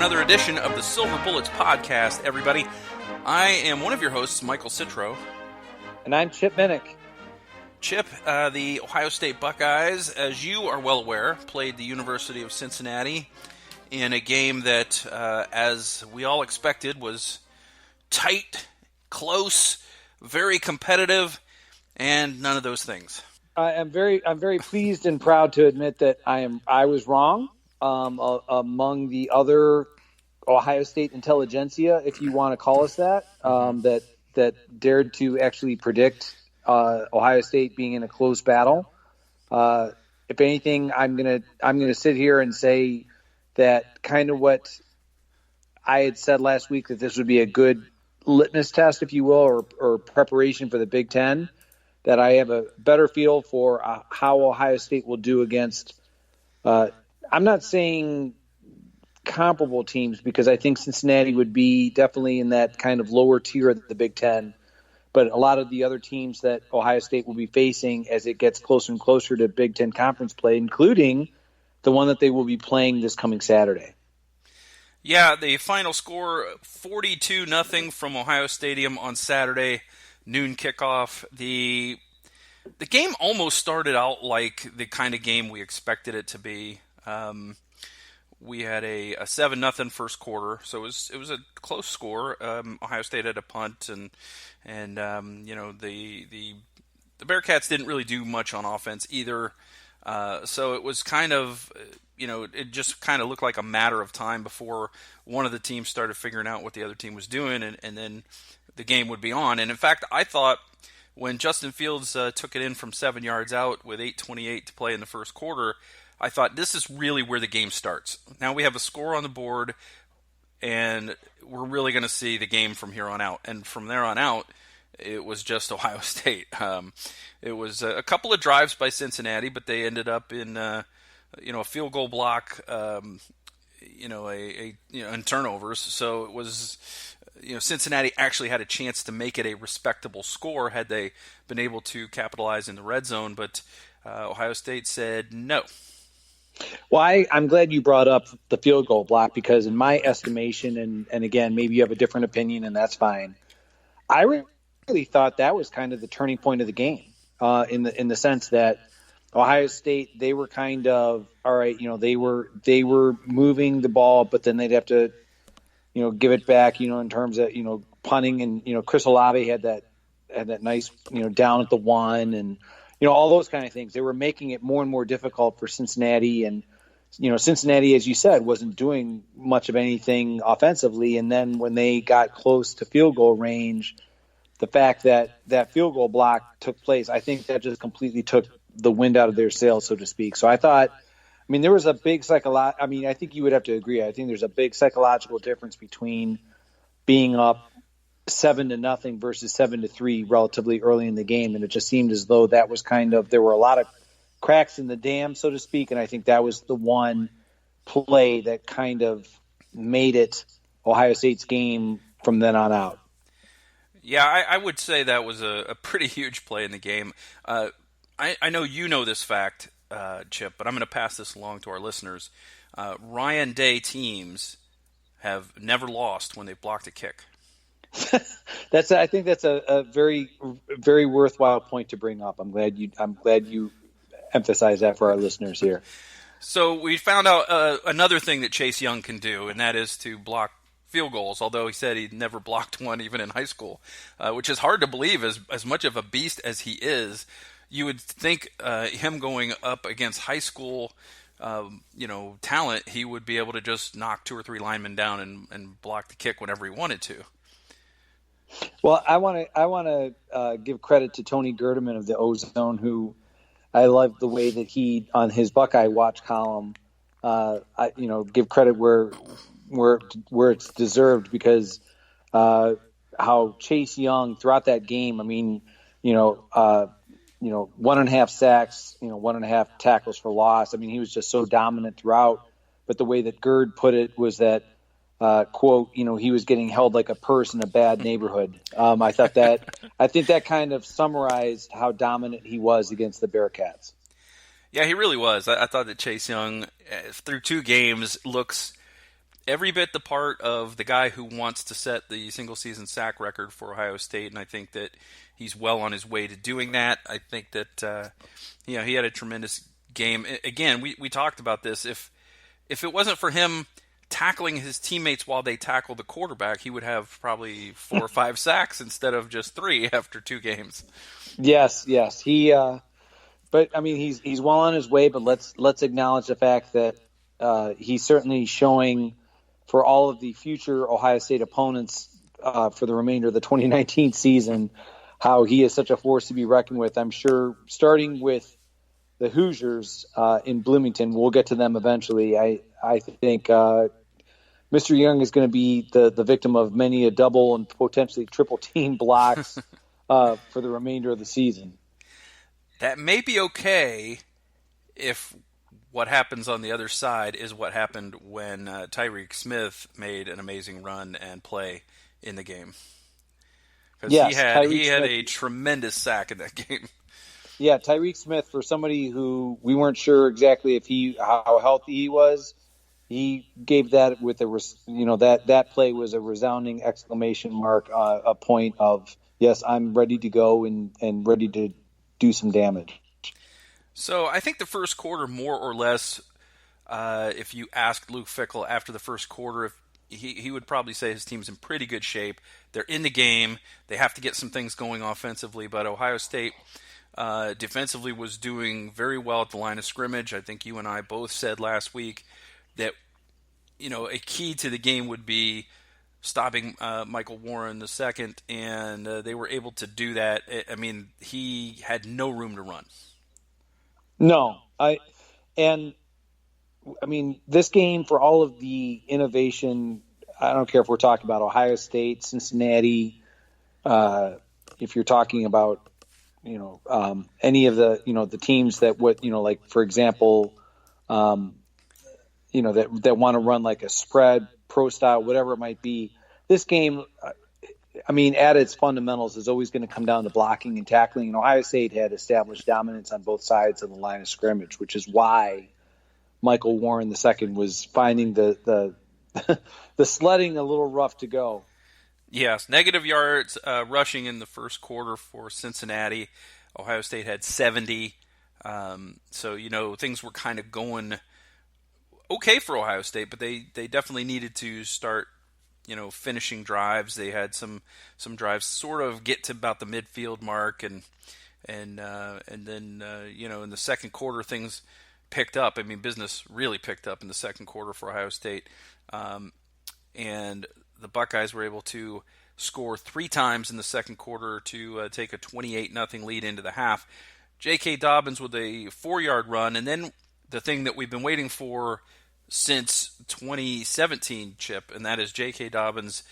another edition of the Silver Bullets podcast, everybody. I am one of your hosts, Michael Citro. And I'm Chip Minnick. Chip, the Ohio State Buckeyes, as you are well aware, played the University of Cincinnati in a game that, as we all expected, was tight, close, very competitive, and none of those things. I'm very pleased and proud to admit that I was wrong. Among the other Ohio State intelligentsia, if you want to call us that, that dared to actually predict Ohio State being in a close battle. If anything, I'm gonna sit here and say that kind of what I had said last week, that this would be a good litmus test, if you will, or preparation for the Big Ten. That I have a better feel for how Ohio State will do against. I'm not saying comparable teams, because I think Cincinnati would be definitely in that kind of lower tier of the Big Ten. But a lot of the other teams that Ohio State will be facing as it gets closer and closer to Big Ten conference play, including the one that they will be playing this coming Saturday. Yeah, the final score, 42-0 from Ohio Stadium on Saturday, noon kickoff. The game almost started out like the kind of game we expected it to be. We had a 7-0 first quarter, so it was a close score. Ohio State had a punt, and the Bearcats didn't really do much on offense either. So it was kind of, it just kind of looked like a matter of time before one of the teams started figuring out what the other team was doing, and then the game would be on. And in fact, I thought when Justin Fields took it in from 7 yards out with 8:28 to play in the first quarter, I thought this is really where the game starts. Now we have a score on the board, and we're really going to see the game from here on out. And from there on out, it was just Ohio State. It was a couple of drives by Cincinnati, but they ended up in a field goal block, and turnovers. So it was, Cincinnati actually had a chance to make it a respectable score had they been able to capitalize in the red zone. But Ohio State said no. Well, I'm glad you brought up the field goal block, because in my estimation, and again, maybe you have a different opinion, and that's fine, I really thought that was kind of the turning point of the game, in the sense that Ohio State, they were kind of, all right, they were moving the ball, but then they'd have to, give it back, in terms of, punting, and, Chris Olave had that nice, down at the one, and, all those kind of things. They were making it more and more difficult for Cincinnati, and, Cincinnati, as you said, wasn't doing much of anything offensively. And then when they got close to field goal range, the fact that that field goal block took place, I think that just completely took the wind out of their sails, so to speak. So I thought, there was a big I think you would have to agree. I think there's a big psychological difference between being up 7-0 versus 7-3 relatively early in the game. And it just seemed as though that was there were a lot of cracks in the dam, so to speak. And I think that was the one play that kind of made it Ohio State's game from then on out. Yeah, I would say that was a pretty huge play in the game. I know you know this fact, Chip, but I'm going to pass this along to our listeners. Ryan Day teams have never lost when they blocked a kick. I think that's a very, very worthwhile point to bring up. I'm glad you emphasize that for our listeners here. So we found out another thing that Chase Young can do, and that is to block field goals, although he said he never blocked one even in high school, which is hard to believe. As much of a beast as he is, you would think him going up against high school talent, he would be able to just knock 2 or 3 linemen down and block the kick whenever he wanted to. Well, I want to give credit to Tony Gerdeman of the Ozone, who I love the way that he, on his Buckeye Watch column, give credit where it's deserved, because how Chase Young throughout that game, 1.5 sacks, 1.5 tackles for loss. He was just so dominant throughout. But the way that Gerd put it was that, quote, he was getting held like a purse in a bad neighborhood. I think that kind of summarized how dominant he was against the Bearcats. Yeah, he really was. I thought that Chase Young, through 2 games, looks every bit the part of the guy who wants to set the single season sack record for Ohio State, and I think that he's well on his way to doing that. I think that he had a tremendous game. Again, we talked about this. If it wasn't for him tackling his teammates while they tackle the quarterback, he would have probably 4 or 5 sacks instead of just 3 after 2 games. Yes. He, but I mean, he's well on his way. But let's acknowledge the fact that he's certainly showing for all of the future Ohio State opponents for the remainder of the 2019 season how he is such a force to be reckoned with. I'm sure starting with the Hoosiers in Bloomington, we'll get to them eventually. I think Mr. Young is going to be the victim of many a double and potentially triple team blocks for the remainder of the season. That may be okay if what happens on the other side is what happened when Tyreek Smith made an amazing run and play in the game. Because he had a tremendous sack in that game. Yeah, Tyreek Smith, for somebody who we weren't sure exactly how healthy he was, he gave that with that play was a resounding exclamation mark, a point of, yes, I'm ready to go and ready to do some damage. So I think the first quarter, more or less, if you asked Luke Fickell after the first quarter, he would probably say his team's in pretty good shape. They're in the game. They have to get some things going offensively, but Ohio State defensively was doing very well at the line of scrimmage. I think you and I both said last week that a key to the game would be stopping Michael Warren II, and they were able to do that. I mean, he had no room to run. No, this game, for all of the innovation, I don't care if we're talking about Ohio State, Cincinnati, if you're talking about any of the teams that like for example, that want to run like a spread, pro style, whatever it might be. This game, at its fundamentals, is always going to come down to blocking and tackling. And Ohio State had established dominance on both sides of the line of scrimmage, which is why Michael Warren II was finding the sledding a little rough to go. Yes, negative yards rushing in the first quarter for Cincinnati. Ohio State had 70. So, things were kind of going okay for Ohio State, but they definitely needed to start, finishing drives. They had some drives sort of get to about the midfield mark, and then in the second quarter things picked up. I mean, business really picked up in the second quarter for Ohio State, and the Buckeyes were able to score 3 times in the second quarter to take a 28-0 lead into the half. J.K. Dobbins with a 4-yard run, and then the thing that we've been waiting for since 2017, Chip, and that is J.K. Dobbins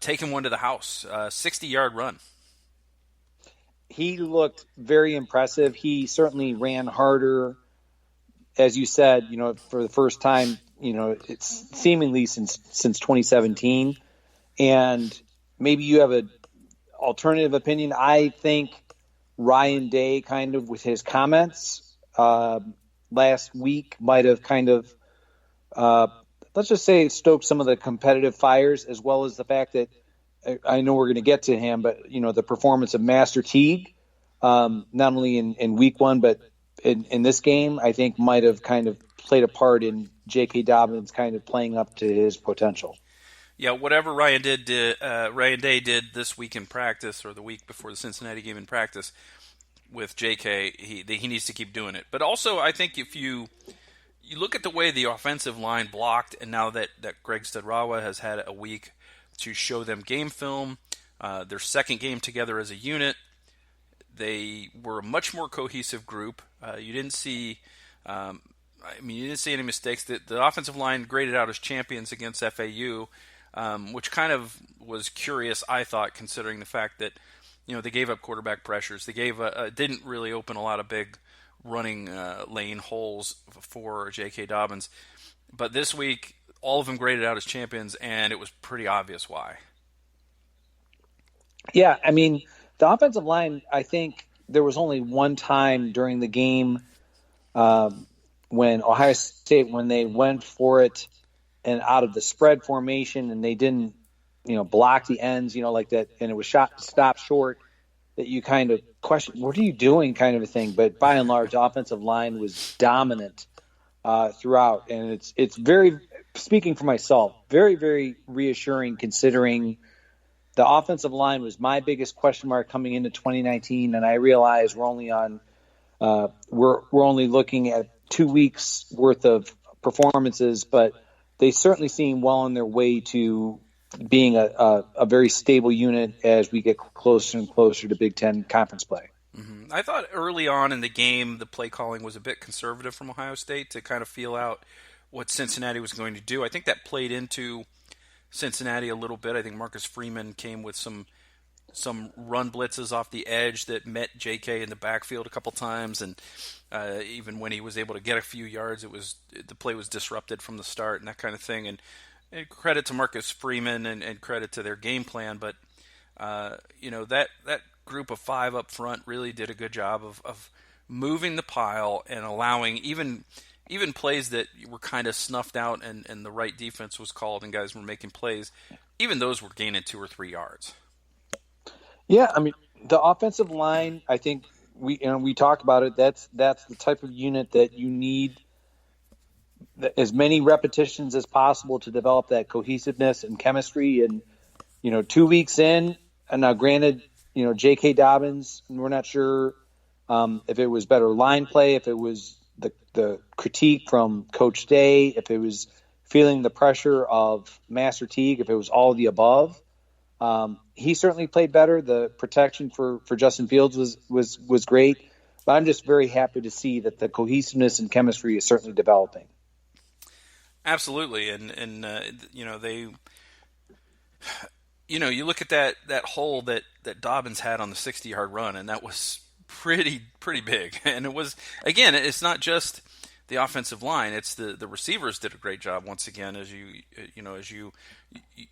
taking one to the house, 60-yard run. He looked very impressive. He certainly ran harder, as you said, for the first time, it's seemingly since 2017. And maybe you have an alternative opinion. I think Ryan Day, kind of with his comments last week, might have kind of, let's just say, stoked some of the competitive fires, as well as the fact that I know we're going to get to him, but the performance of Master Teague, not only in week 1, but in this game, I think might have kind of played a part in J.K. Dobbins kind of playing up to his potential. Yeah, whatever Ryan Day did this week in practice, or the week before the Cincinnati game in practice with J.K., he needs to keep doing it. But also, I think if you look at the way the offensive line blocked, and now that Greg Studrawa has had a week to show them game film, their second game together as a unit, they were a much more cohesive group. You didn't see any mistakes. The offensive line graded out as champions against FAU, which kind of was curious, I thought, considering the fact that they gave up quarterback pressures. They didn't really open a lot of big running lane holes for J.K. Dobbins. But this week, all of them graded out as champions, and it was pretty obvious why. Yeah, the offensive line, I think there was only one time during the game when Ohio State, when they went for it and out of the spread formation, and they didn't, block the ends, like that, and it was stopped short, that you kind of question, what are you doing, kind of a thing. But by and large, offensive line was dominant throughout, and it's very, speaking for myself, very, very reassuring, considering the offensive line was my biggest question mark coming into 2019, and I realize we're only looking at 2 weeks worth of performances, but they certainly seem well on their way to being a very stable unit as we get closer and closer to Big Ten conference play. Mm-hmm. I thought early on in the game, the play calling was a bit conservative from Ohio State to kind of feel out what Cincinnati was going to do. I think that played into Cincinnati a little bit. I think Marcus Freeman came with some run blitzes off the edge that met J.K. in the backfield a couple times, and even when he was able to get a few yards, the play was disrupted from the start and that kind of thing. And credit to Marcus Freeman and credit to their game plan, but that group of five up front really did a good job of moving the pile and allowing even plays that were kind of snuffed out and the right defense was called and guys were making plays. Even those were gaining 2 or 3 yards. Yeah, I mean, the offensive line, I think we talked about it. That's the type of unit that you need as many repetitions as possible to develop that cohesiveness and chemistry. And 2 weeks in, and now granted, J.K. Dobbins, we're not sure if it was better line play, if it was the critique from Coach Day, if it was feeling the pressure of Master Teague, if it was all of the above. He certainly played better. The protection for Justin Fields was great, but I'm just very happy to see that the cohesiveness and chemistry is certainly developing. Absolutely, and they, you look at that hole that Dobbins had on the 60-yard run, and that was pretty big. And it was, again, it's not just the offensive line; it's the receivers did a great job once again.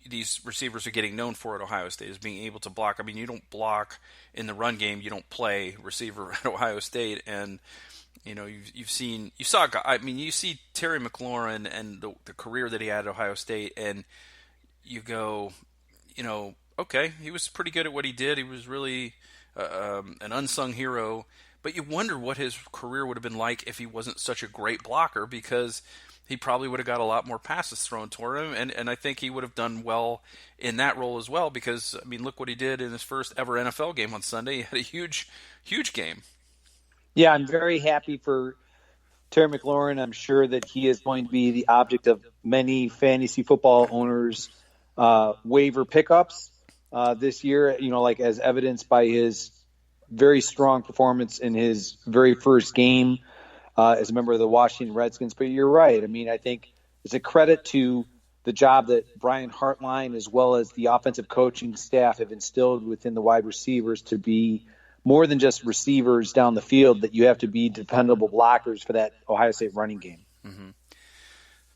These receivers are getting known for at Ohio State is being able to block. I mean, you don't block in the run game, you don't play receiver at Ohio State, and you see Terry McLaurin and the career that he had at Ohio State, and you go, okay, he was pretty good at what he did. He was really an unsung hero. But you wonder what his career would have been like if he wasn't such a great blocker, because he probably would have got a lot more passes thrown toward him, and I think he would have done well in that role as well, because, I mean, look what he did in his first ever NFL game on Sunday. He had a huge game. Yeah, I'm very happy for Terry McLaurin. I'm sure that he is going to be the object of many fantasy football owners' waiver pickups this year, like as evidenced by his very strong performance in his very first game as a member of the Washington Redskins. But you're right. I mean, I think it's a credit to the job that Brian Hartline, as well as the offensive coaching staff, have instilled within the wide receivers to be more than just receivers down the field, that you have to be dependable blockers for that Ohio State running game. Mm-hmm.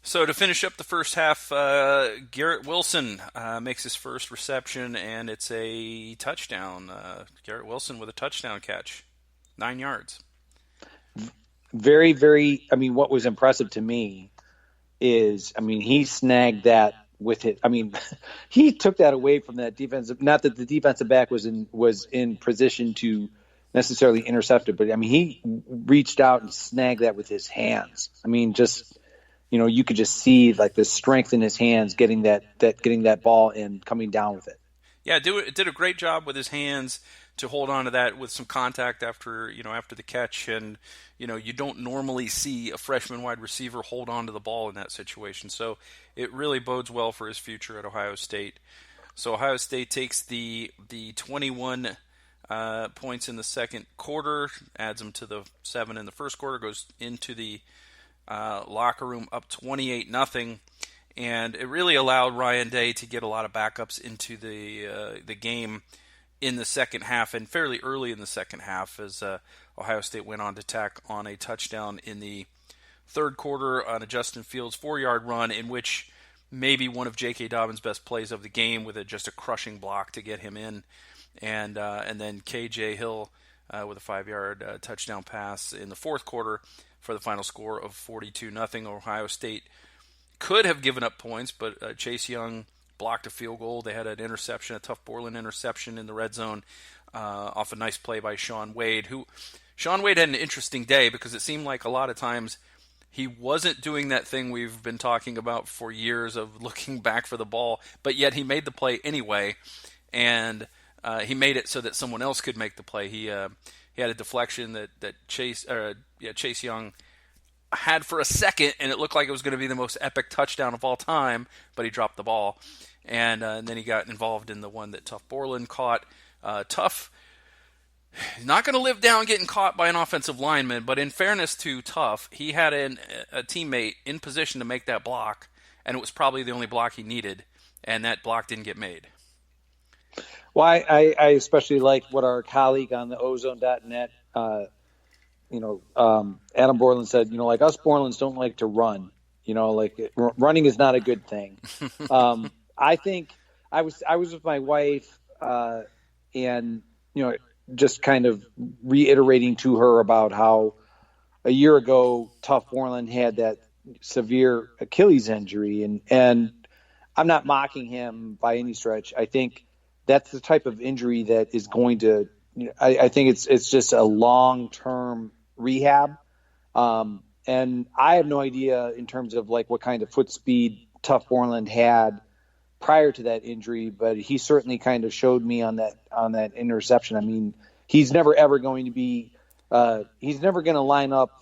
So to finish up the first half, Garrett Wilson makes his first reception, and it's a touchdown. Garrett Wilson with a touchdown catch, 9 yards. Very, very, I mean, what was impressive to me is, I mean, he snagged that with it. I mean, he took that away from that defensive, not that the defensive back was in position to necessarily intercept it, but I mean, he reached out and snagged that with his hands. I mean, just, you could just see like the strength in his hands getting that ball and coming down with it. Yeah, did a great job with his hands to hold on to that with some contact after the catch, and you don't normally see a freshman wide receiver hold on to the ball in that situation. So it really bodes well for his future at Ohio State. So Ohio State takes the 21 points in the second quarter, adds them to the 7 in the first quarter, goes into the locker room up 28-0, and it really allowed Ryan Day to get a lot of backups into the game in the second half, and fairly early in the second half, as Ohio State went on to tack on a touchdown in the third quarter on a Justin Fields 4-yard run, in which maybe one of J.K. Dobbins' best plays of the game, with just a crushing block to get him in, and then K.J. Hill with a 5-yard touchdown pass in the fourth quarter for the final score of 42-0. Ohio State could have given up points, but Chase Young blocked a field goal. They had an interception, a tough Borland interception in the red zone off a nice play by Sean Wade. Sean Wade had an interesting day because it seemed like a lot of times he wasn't doing that thing we've been talking about for years of looking back for the ball, but yet he made the play anyway, and he made it so that someone else could make the play. He had a deflection that Chase Young had for a second, and it looked like it was going to be the most epic touchdown of all time, but he dropped the ball. And then he got involved in the one that Tough Borland caught. Tough, not going to live down getting caught by an offensive lineman, but in fairness to Tough, he had a teammate in position to make that block, and it was probably the only block he needed, and that block didn't get made. Well, I especially like what our colleague on the ozone.net, Adam Borland said, like us Borlands don't like to run, running is not a good thing. I think I was with my wife and, just kind of reiterating to her about how a year ago, Tough Borland had that severe Achilles injury. And I'm not mocking him by any stretch. I think that's the type of injury that is going to, I think it's just a long-term rehab. And I have no idea in terms of like what kind of foot speed Tough Borland had prior to that injury, but he certainly kind of showed me on that interception. I mean, he's never ever going to be, he's never going to line up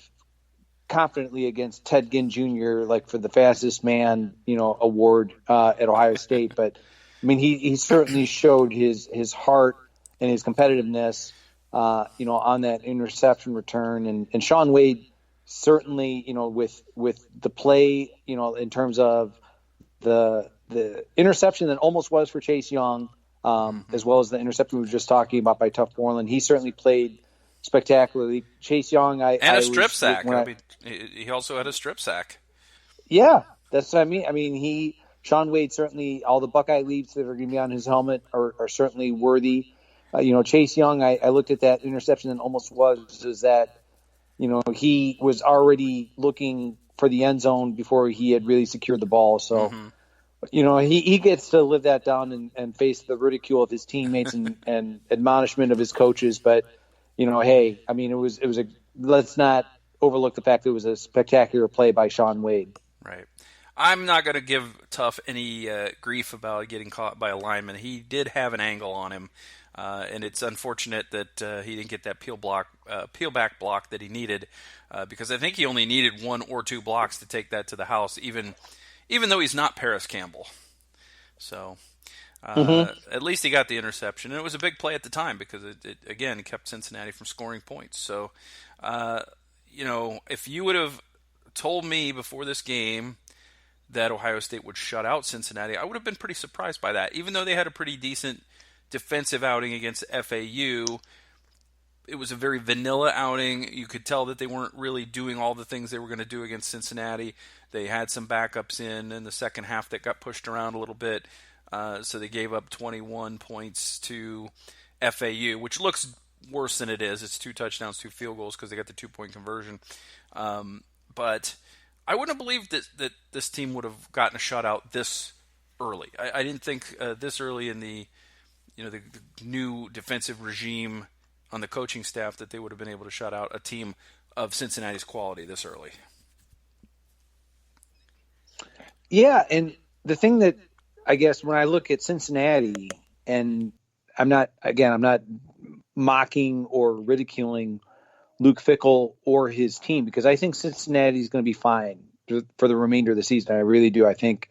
confidently against Ted Ginn Jr. like for the fastest man, award at Ohio State. But I mean, he certainly showed his heart and his competitiveness, on that interception return. And Sean Wade certainly, with the play, in terms of the interception that almost was for Chase Young, as well as the interception we were just talking about by Tough Borland, he certainly played spectacularly. Chase Young, a strip sack. He also had a strip sack. Yeah, that's what I mean. I mean, Sean Wade certainly, all the Buckeye leaves that are going to be on his helmet are certainly worthy. Chase Young, I looked at that interception and almost is that, he was already looking for the end zone before he had really secured the ball. So, he gets to live that down and face the ridicule of his teammates and admonishment of his coaches. But, hey, I mean, let's not overlook the fact that it was a spectacular play by Sean Wade. Right. I'm not going to give Tough any grief about getting caught by a lineman. He did have an angle on him, and it's unfortunate that he didn't get that peel back block that he needed, because I think he only needed one or two blocks to take that to the house, even though he's not Paris Campbell. So at least he got the interception, and it was a big play at the time because it again kept Cincinnati from scoring points. So if you would have told me before this game that Ohio State would shut out Cincinnati, I would have been pretty surprised by that. Even though they had a pretty decent defensive outing against FAU, it was a very vanilla outing. You could tell that they weren't really doing all the things they were going to do against Cincinnati. They had some backups in the second half that got pushed around a little bit, so they gave up 21 points to FAU, which looks worse than it is. It's 2 touchdowns, 2 field goals because they got the 2-point conversion. But I wouldn't have believed that this team would have gotten a shutout this early. I didn't think this early in the new defensive regime on the coaching staff that they would have been able to shut out a team of Cincinnati's quality this early. Yeah, and the thing that I guess when I look at Cincinnati, and I'm not mocking or ridiculing Luke Fickell or his team, because I think Cincinnati is going to be fine for the remainder of the season. I really do. I think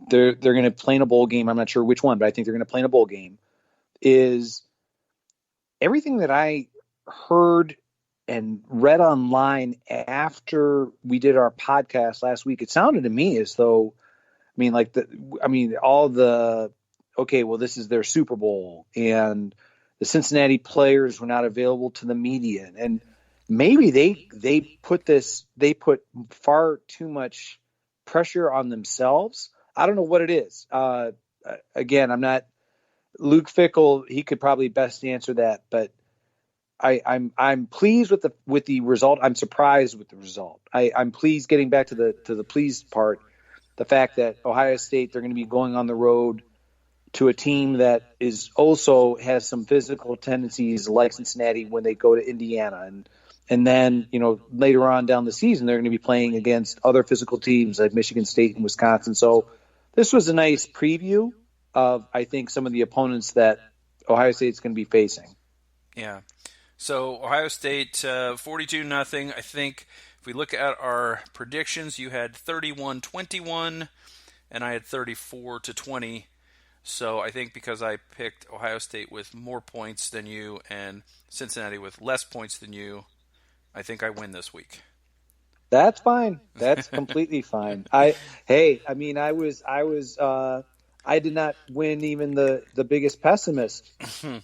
they're going to play in a bowl game. I'm not sure which one, but I think they're going to play in a bowl game. Is everything that I heard and read online after we did our podcast last week, it sounded to me as though, this is their Super Bowl, and the Cincinnati players were not available to the media, and maybe they put far too much pressure on themselves. I don't know what it is. Again, I'm not Luke Fickell. He could probably best answer that, but I'm pleased with the result. I'm surprised with the result. I'm pleased, getting back to the pleased part, the fact that Ohio State, they're going to be going on the road to a team that is also has some physical tendencies like Cincinnati when they go to Indiana. And then, later on down the season, they're going to be playing against other physical teams like Michigan State and Wisconsin. So this was a nice preview of, I think, some of the opponents that Ohio State's going to be facing. Yeah. So Ohio State 42-0. I think if we look at our predictions, you had 31-21 and I had 34-20. So I think because I picked Ohio State with more points than you and Cincinnati with less points than you, I think I win this week. That's fine. That's completely fine. I did not win even the biggest pessimist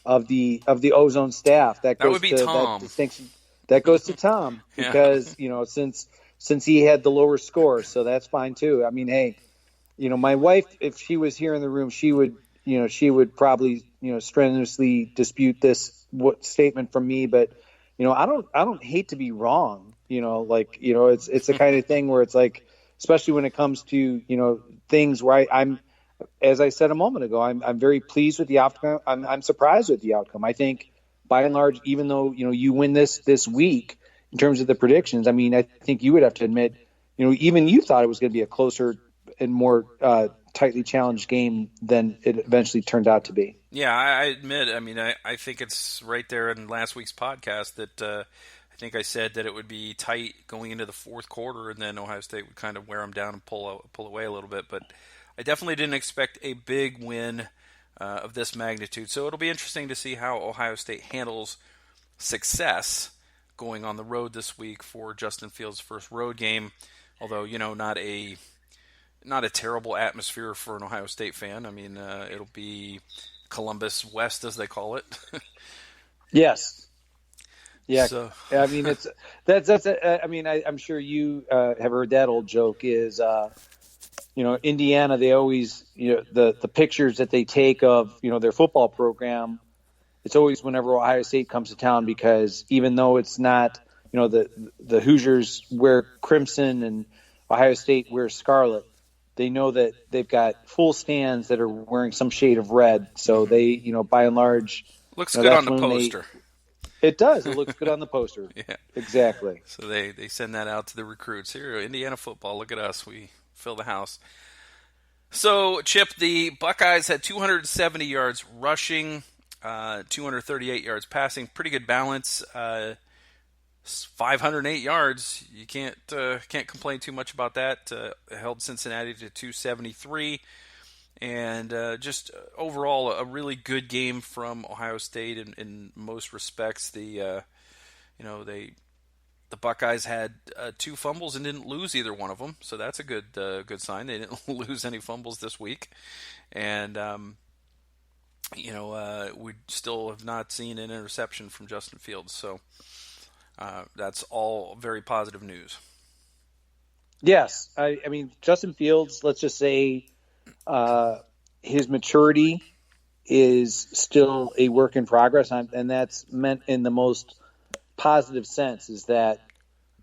of the Ozone staff. That would be to Tom. that distinction. That goes to Tom because since he had the lower score, so that's fine too. I mean, hey, my wife, if she was here in the room, she would probably strenuously dispute this statement from me. But I don't hate to be wrong. It's the kind of thing where it's like, especially when it comes to things where I'm, as I said a moment ago, I'm very pleased with the outcome. I'm surprised with the outcome. I think by and large, even though you win this week in terms of the predictions, I mean, I think you would have to admit, even you thought it was going to be a closer and more tightly challenged game than it eventually turned out to be. Yeah, I admit. I mean, I think it's right there in last week's podcast that I think I said that it would be tight going into the fourth quarter, and then Ohio State would kind of wear them down and pull away a little bit. But I definitely didn't expect a big win of this magnitude. So it'll be interesting to see how Ohio State handles success going on the road this week for Justin Fields' first road game. Although, not a terrible atmosphere for an Ohio State fan. I mean, it'll be Columbus West, as they call it. Yes. Yeah. So. I mean, I'm sure you have heard that old joke is, Indiana, they always, the pictures that they take of, their football program, it's always whenever Ohio State comes to town, because even though it's not, the Hoosiers wear crimson and Ohio State wears scarlet, they know that they've got full stands that are wearing some shade of red. So they, by and large, looks good on the poster. It does. It looks good on the poster. Yeah, exactly. So they send that out to the recruits. Here, Indiana football. Look at us. We fill the house. So, Chip, the Buckeyes had 270 yards rushing, 238 yards passing. Pretty good balance. 508 yards. You can't complain too much about that. Held Cincinnati to 273, and just overall a really good game from Ohio State in most respects. The Buckeyes had 2 fumbles and didn't lose either one of them, so that's a good sign. They didn't lose any fumbles this week, and we still have not seen an interception from Justin Fields. So. That's all very positive news. Yes. I mean, Justin Fields, let's just say his maturity is still a work in progress. And that's meant in the most positive sense, is that,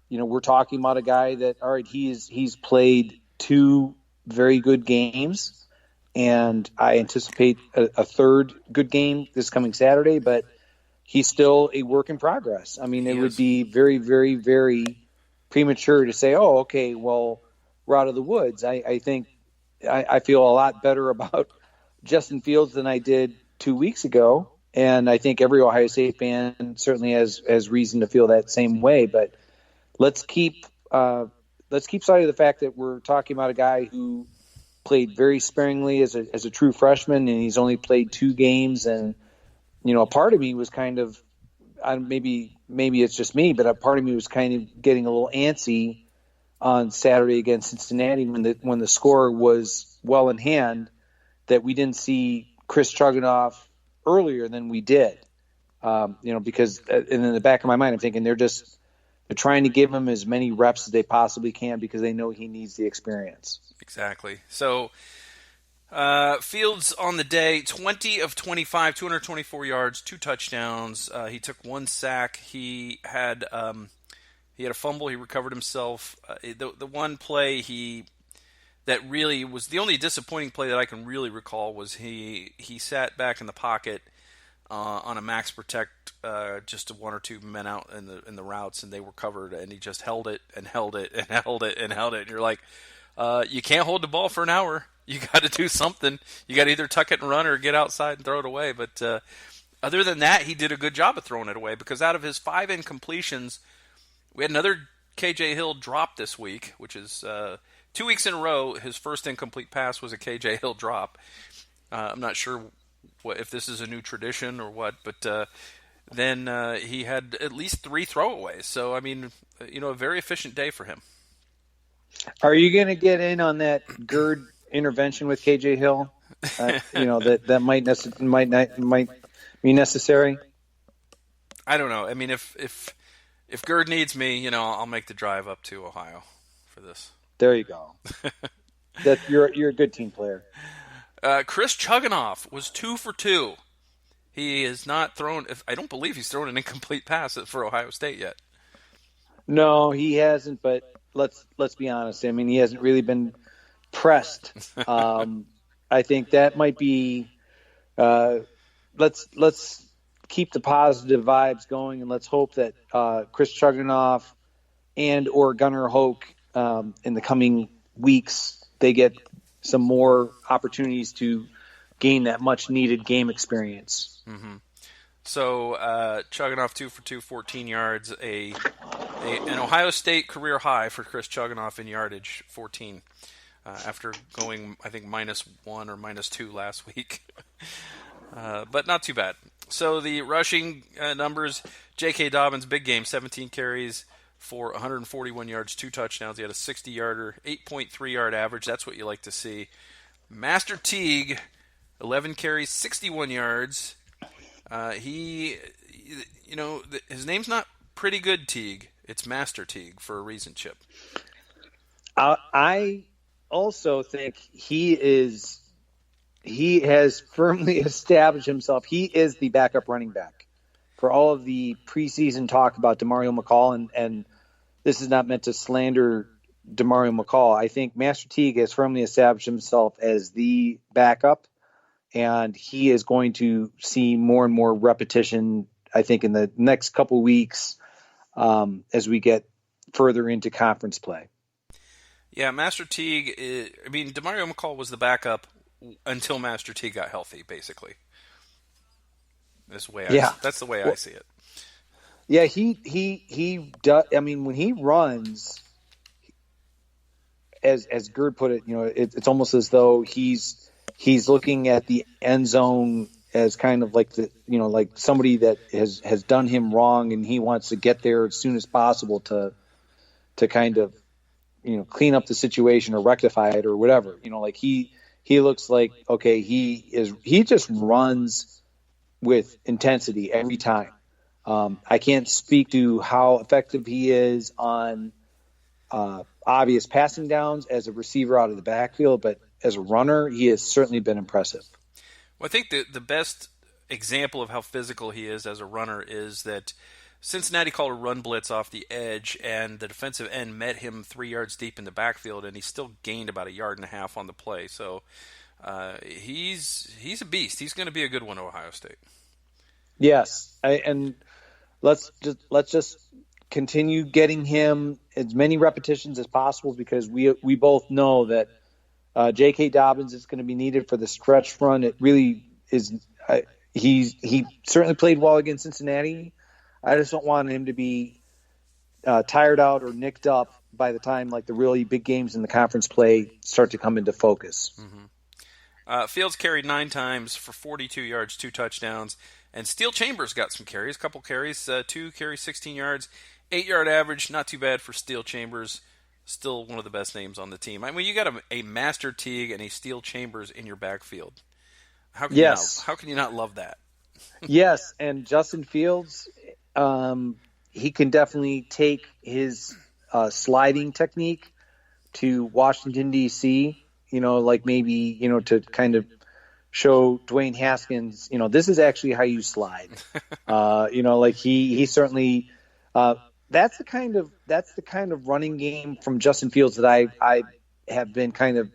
we're talking about a guy that, all right, he's played 2 very good games, and I anticipate a third good game this coming Saturday, but he's still a work in progress. I mean, it would be very, very, very premature to say, oh, okay, well, we're out of the woods. I think I feel a lot better about Justin Fields than I did 2 weeks ago. And I think every Ohio State fan certainly has reason to feel that same way. But let's keep sight of the fact that we're talking about a guy who played very sparingly as a true freshman, and he's only played 2 games. And a part of me was kind of, maybe it's just me, but a part of me was kind of getting a little antsy on Saturday against Cincinnati when the score was well in hand, that we didn't see Chris Stroganoff earlier than we did. Because in the back of my mind, I'm thinking they're trying to give him as many reps as they possibly can because they know he needs the experience. Exactly. So. Fields on the day, 20 of 25, 224 yards, 2 touchdowns. He took 1 sack. He had a fumble. He recovered himself. The one play, that really was the only disappointing play that I can really recall was he sat back in the pocket on a max protect, just one or two men out in the routes, and they were covered, and he just held it and held it and held it and held it. And you're like, you can't hold the ball for an hour. You got to do something. You got to either tuck it and run or get outside and throw it away. But other than that, he did a good job of throwing it away, because out of his 5 incompletions, we had another KJ Hill drop this week, which is 2 weeks in a row. His first incomplete pass was a KJ Hill drop. I'm not sure if this is a new tradition or what, but then he had at least 3 throwaways. So, I mean, a very efficient day for him. Are you going to get in on that GERD intervention with KJ Hill? That might be necessary. I don't know. I mean, if GERD needs me, I'll make the drive up to Ohio for this. There you go. You're a good team player. Chris Chuganoff was 2 for 2. He has not thrown. I don't believe he's thrown an incomplete pass for Ohio State yet. No, he hasn't. But let's be honest. I mean, he hasn't really been pressed. I think that might be. Let's keep the positive vibes going, and let's hope that Chris Chuganoff and or Gunnar Hoke in the coming weeks they get some more opportunities to gain that much needed game experience. Mm-hmm. So Chuganoff 2 for 2, 14 yards, an Ohio State career high for Chris Chuganoff in yardage, 14, after going, I think, -1 or -2 last week. But not too bad. So the rushing numbers, J.K. Dobbins, big game, 17 carries for 141 yards, 2 touchdowns. He had a 60-yarder, 8.3-yard average. That's what you like to see. Master Teague, 11 carries, 61 yards. His name's not Pretty Good Teague. It's Master Teague for a reason, Chip. I also think he has firmly established himself. He is the backup running back. For all of the preseason talk about DeMario McCall, and this is not meant to slander DeMario McCall, I think Master Teague has firmly established himself as the backup, and he is going to see more and more repetition, I think, in the next couple weeks as we get further into conference play. Yeah, Master Teague, DeMario McCall was the backup until Master Teague got healthy, basically. That's the way I see it. Yeah, he does. I mean, when he runs, as Gerd put it, it's almost as though he's looking at the end zone as kind of like like somebody that has done him wrong, and he wants to get there as soon as possible to kind of clean up the situation or rectify it or whatever. Like he looks like, okay, he just runs with intensity every time. I can't speak to how effective he is on obvious passing downs as a receiver out of the backfield, but as a runner, he has certainly been impressive. Well, I think the best example of how physical he is as a runner is that Cincinnati called a run blitz off the edge, and the defensive end met him 3 yards deep in the backfield, and he still gained about 1.5 yards on the play. So he's a beast. He's going to be a good one at Ohio State. Yes, and let's just continue getting him as many repetitions as possible, because we both know that J.K. Dobbins is going to be needed for the stretch run. It really is. He certainly played well against Cincinnati. I just don't want him to be tired out or nicked up by the time the really big games in the conference play start to come into focus. Mm-hmm. Fields carried 9 times for 42 yards, 2 touchdowns. And Steele Chambers got some carries, a couple carries, 2 carries, 16 yards, 8-yard average. Not too bad for Steele Chambers. Still one of the best names on the team. I mean, you got a Master Teague and a Steele Chambers in your backfield. How can you not love that? Yes, and Justin Fields, he can definitely take his sliding technique to Washington, D.C., maybe, to kind of show Dwayne Haskins, this is actually how you slide. He certainly that's the kind of running game from Justin Fields that I have been kind of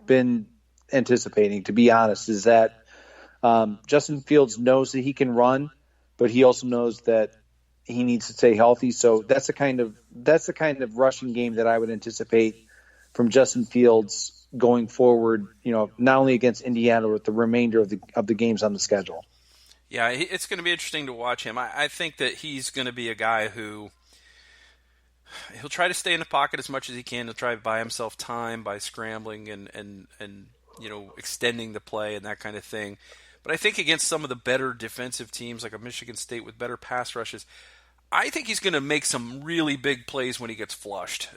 been anticipating, to be honest, is that Justin Fields knows that he can run, but he also knows that he needs to stay healthy. So that's the kind of rushing game that I would anticipate from Justin Fields going forward. Not only against Indiana, but the remainder of the games on the schedule. Yeah, it's going to be interesting to watch him. I think that he's going to be a guy who he'll try to stay in the pocket as much as he can. He'll try to buy himself time by scrambling and extending the play and that kind of thing. But I think against some of the better defensive teams, like a Michigan State with better pass rushes, I think he's going to make some really big plays when he gets flushed.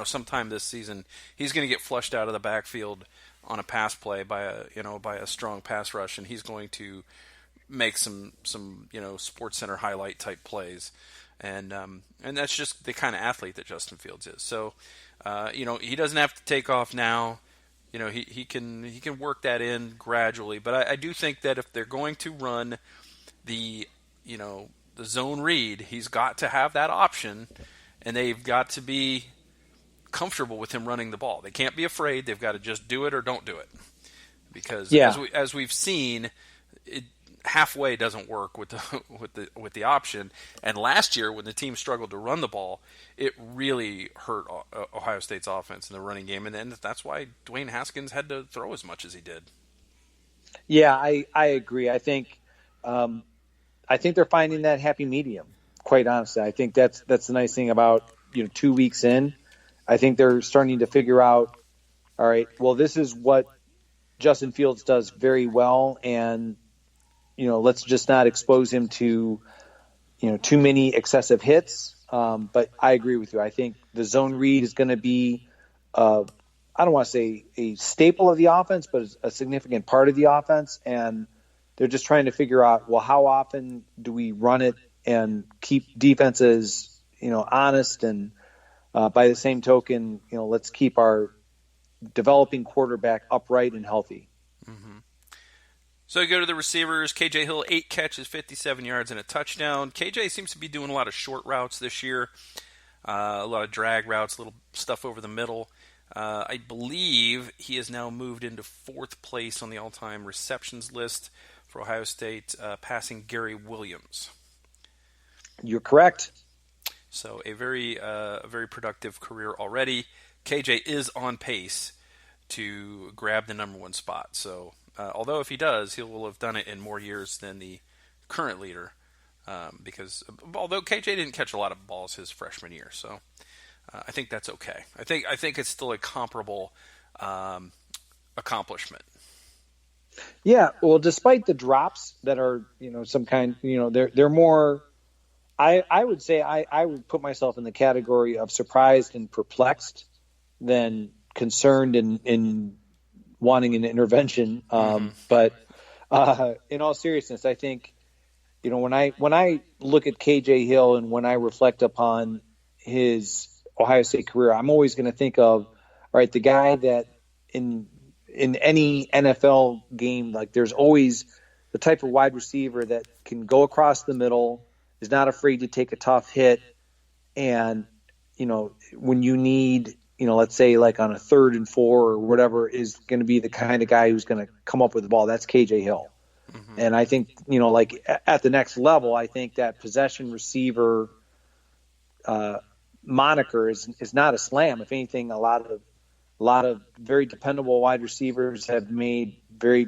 Sometime this season, he's going to get flushed out of the backfield on a pass play by a strong pass rush, and he's going to make some Sports Center highlight type plays, and that's just the kind of athlete that Justin Fields is. So, he doesn't have to take off now. He can work that in gradually, but I do think that if they're going to run the zone read, he's got to have that option, and they've got to be comfortable with him running the ball. They can't be afraid. They've got to just do it or don't do it, because as we've seen, halfway doesn't work with the option. And last year, when the team struggled to run the ball, it really hurt Ohio State's offense in the running game, and then that's why Dwayne Haskins had to throw as much as he did. Yeah, I agree. I think they're finding that happy medium. Quite honestly, I think that's the nice thing about 2 weeks in. I think they're starting to figure out, all right, well, this is what Justin Fields does very well, and let's just not expose him to, too many excessive hits. But I agree with you. I think the zone read is going to be, I don't want to say a staple of the offense, but a significant part of the offense. And they're just trying to figure out, well, how often do we run it and keep defenses, honest? And by the same token, let's keep our developing quarterback upright and healthy. Mm-hmm. So you go to the receivers. KJ Hill, 8 catches, 57 yards, and a touchdown. KJ seems to be doing a lot of short routes this year, a lot of drag routes, little stuff over the middle. I believe he has now moved into 4th place on the all-time receptions list for Ohio State, passing Gary Williams. You're correct. So a very productive career already. KJ is on pace to grab the number 1 spot. So although if he does, he will have done it in more years than the current leader. Because although KJ didn't catch a lot of balls his freshman year, so I think that's okay. I think it's still a comparable accomplishment. Yeah, well, despite the drops that are some kind, they're more. I would say I would put myself in the category of surprised and perplexed than concerned in wanting an intervention. But in all seriousness, I think, when I look at KJ Hill and when I reflect upon his Ohio State career, I'm always going to think of, all right, the guy that in any NFL game, like there's always the type of wide receiver that can go across the middle, is not afraid to take a tough hit. And, when you need, let's say like on a 3rd and 4 or whatever, is going to be the kind of guy who's going to come up with the ball. That's KJ Hill. Mm-hmm. And I think, like at the next level, I think that possession receiver moniker is not a slam. If anything, a lot of very dependable wide receivers have made very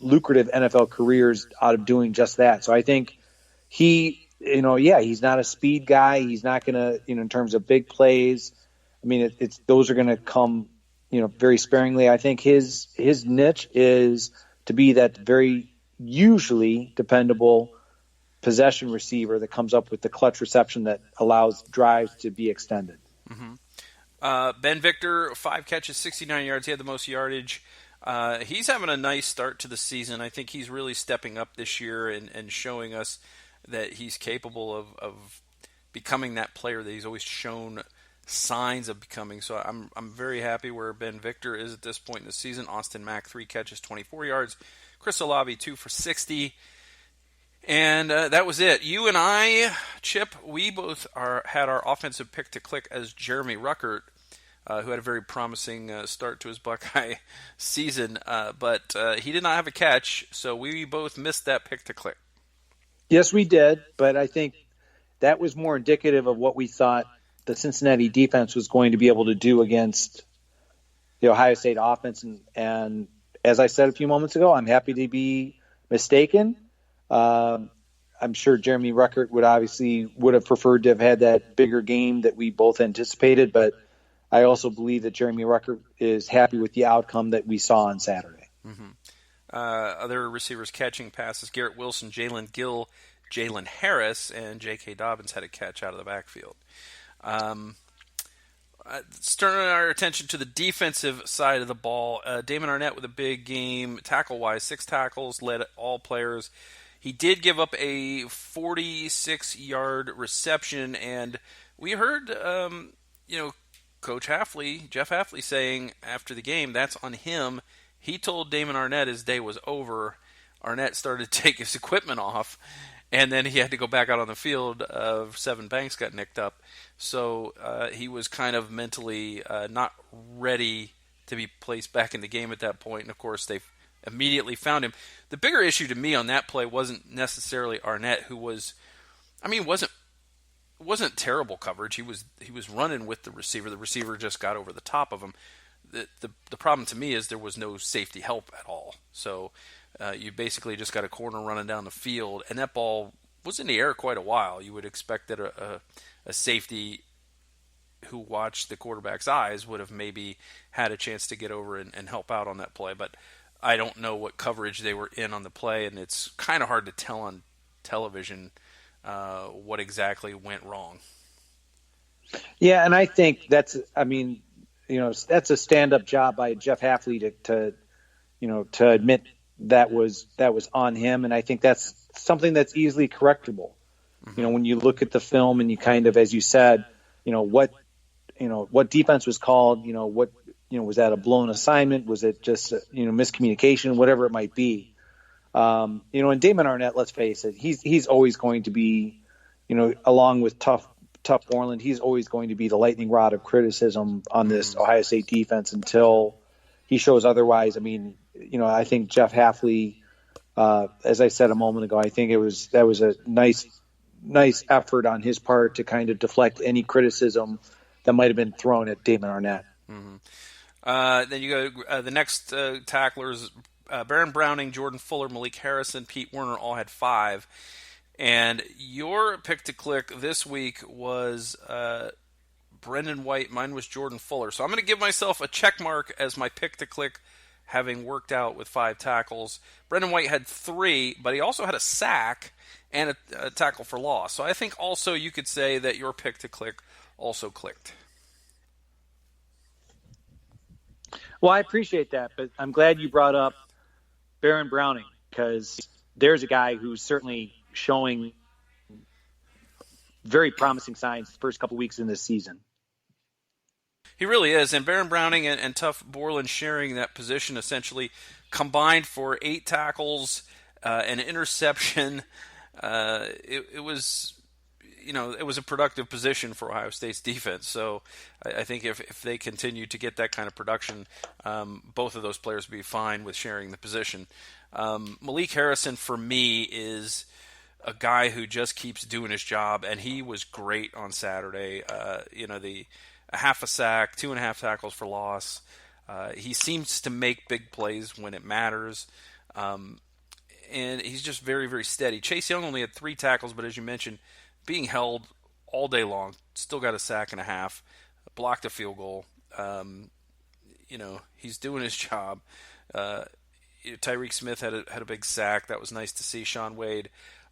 lucrative NFL careers out of doing just that. So I think he's not a speed guy. He's not going to, in terms of big plays, I mean, those are going to come, very sparingly. I think his niche is to be that very usually dependable possession receiver that comes up with the clutch reception that allows drives to be extended. Mm-hmm. Ben Victor, 5 catches, 69 yards. He had the most yardage. He's having a nice start to the season. I think he's really stepping up this year and showing us that he's capable of becoming that player that he's always shown signs of becoming. So I'm very happy where Ben Victor is at this point in the season. Austin Mack, 3 catches, 24 yards. Chris Olave, 2 for 60. And that was it. You and I, Chip, we both had our offensive pick to click as Jeremy Ruckert. who had a very promising start to his Buckeye season, but he did not have a catch, so we both missed that pick to click. Yes, we did, but I think that was more indicative of what we thought the Cincinnati defense was going to be able to do against the Ohio State offense. And as I said a few moments ago, I'm happy to be mistaken. I'm sure Jeremy Ruckert would have preferred to have had that bigger game that we both anticipated, but I also believe that Jeremy Ruckert is happy with the outcome that we saw on Saturday. Mm-hmm. Other receivers catching passes: Garrett Wilson, Jalen Gill, Jalen Harris, and J.K. Dobbins had a catch out of the backfield. Let's turn our attention to the defensive side of the ball. Damon Arnett with a big game, tackle-wise, 6 tackles, led all players. He did give up a 46-yard reception, and we heard, Coach Hafley, Jeff Hafley, saying after the game, that's on him. He told Damon Arnett his day was over. Arnett started to take his equipment off, and then he had to go back out on the field. Seven Banks got nicked up. So he was kind of mentally not ready to be placed back in the game at that point. And, of course, they immediately found him. The bigger issue to me on that play wasn't necessarily Arnett, who wasn't terrible coverage. He was running with the receiver. The receiver just got over the top of him. The problem to me is there was no safety help at all. So you basically just got a corner running down the field, and that ball was in the air quite a while. You would expect that a safety who watched the quarterback's eyes would have maybe had a chance to get over and help out on that play. But I don't know what coverage they were in on the play, and it's kind of hard to tell on television what exactly went wrong. Yeah, and I think that's a stand-up job by Jeff Hafley to admit that was on him, and I think that's something that's easily correctable. Mm-hmm. When you look at the film and you kind of, as you said, what defense was called, was that a blown assignment? Was it just miscommunication? Whatever it might be. And Damon Arnett, let's face it, he's always going to be, along with Tough Orland, he's always going to be the lightning rod of criticism on this Ohio State defense until he shows otherwise. I mean, I think Jeff Hafley, as I said a moment ago, I think that was a nice effort on his part to kind of deflect any criticism that might have been thrown at Damon Arnett. Mm-hmm. Then you go the next tacklers. Baron Browning, Jordan Fuller, Malik Harrison, Pete Werner all had 5. And your pick to click this week was Brendan White. Mine was Jordan Fuller. So I'm going to give myself a check mark as my pick to click, having worked out with 5 tackles. Brendan White had 3, but he also had a sack and a tackle for loss. So I think also you could say that your pick to click also clicked. Well, I appreciate that, but I'm glad you brought up Baron Browning, because there's a guy who's certainly showing very promising signs the first couple weeks in this season. He really is, and Baron Browning and Tough Borland sharing that position essentially combined for 8 tackles, an interception. It was a productive position for Ohio State's defense. So I think if they continue to get that kind of production, both of those players will be fine with sharing the position. Malik Harrison, for me, is a guy who just keeps doing his job, and he was great on Saturday. A half a sack, 2.5 tackles for loss. He seems to make big plays when it matters. And he's just very, very steady. Chase Young only had 3 tackles, but as you mentioned, being held all day long, still got a sack and a half, blocked a field goal. He's doing his job. Tyreek Smith had a big sack. That was nice to see. Sean Wade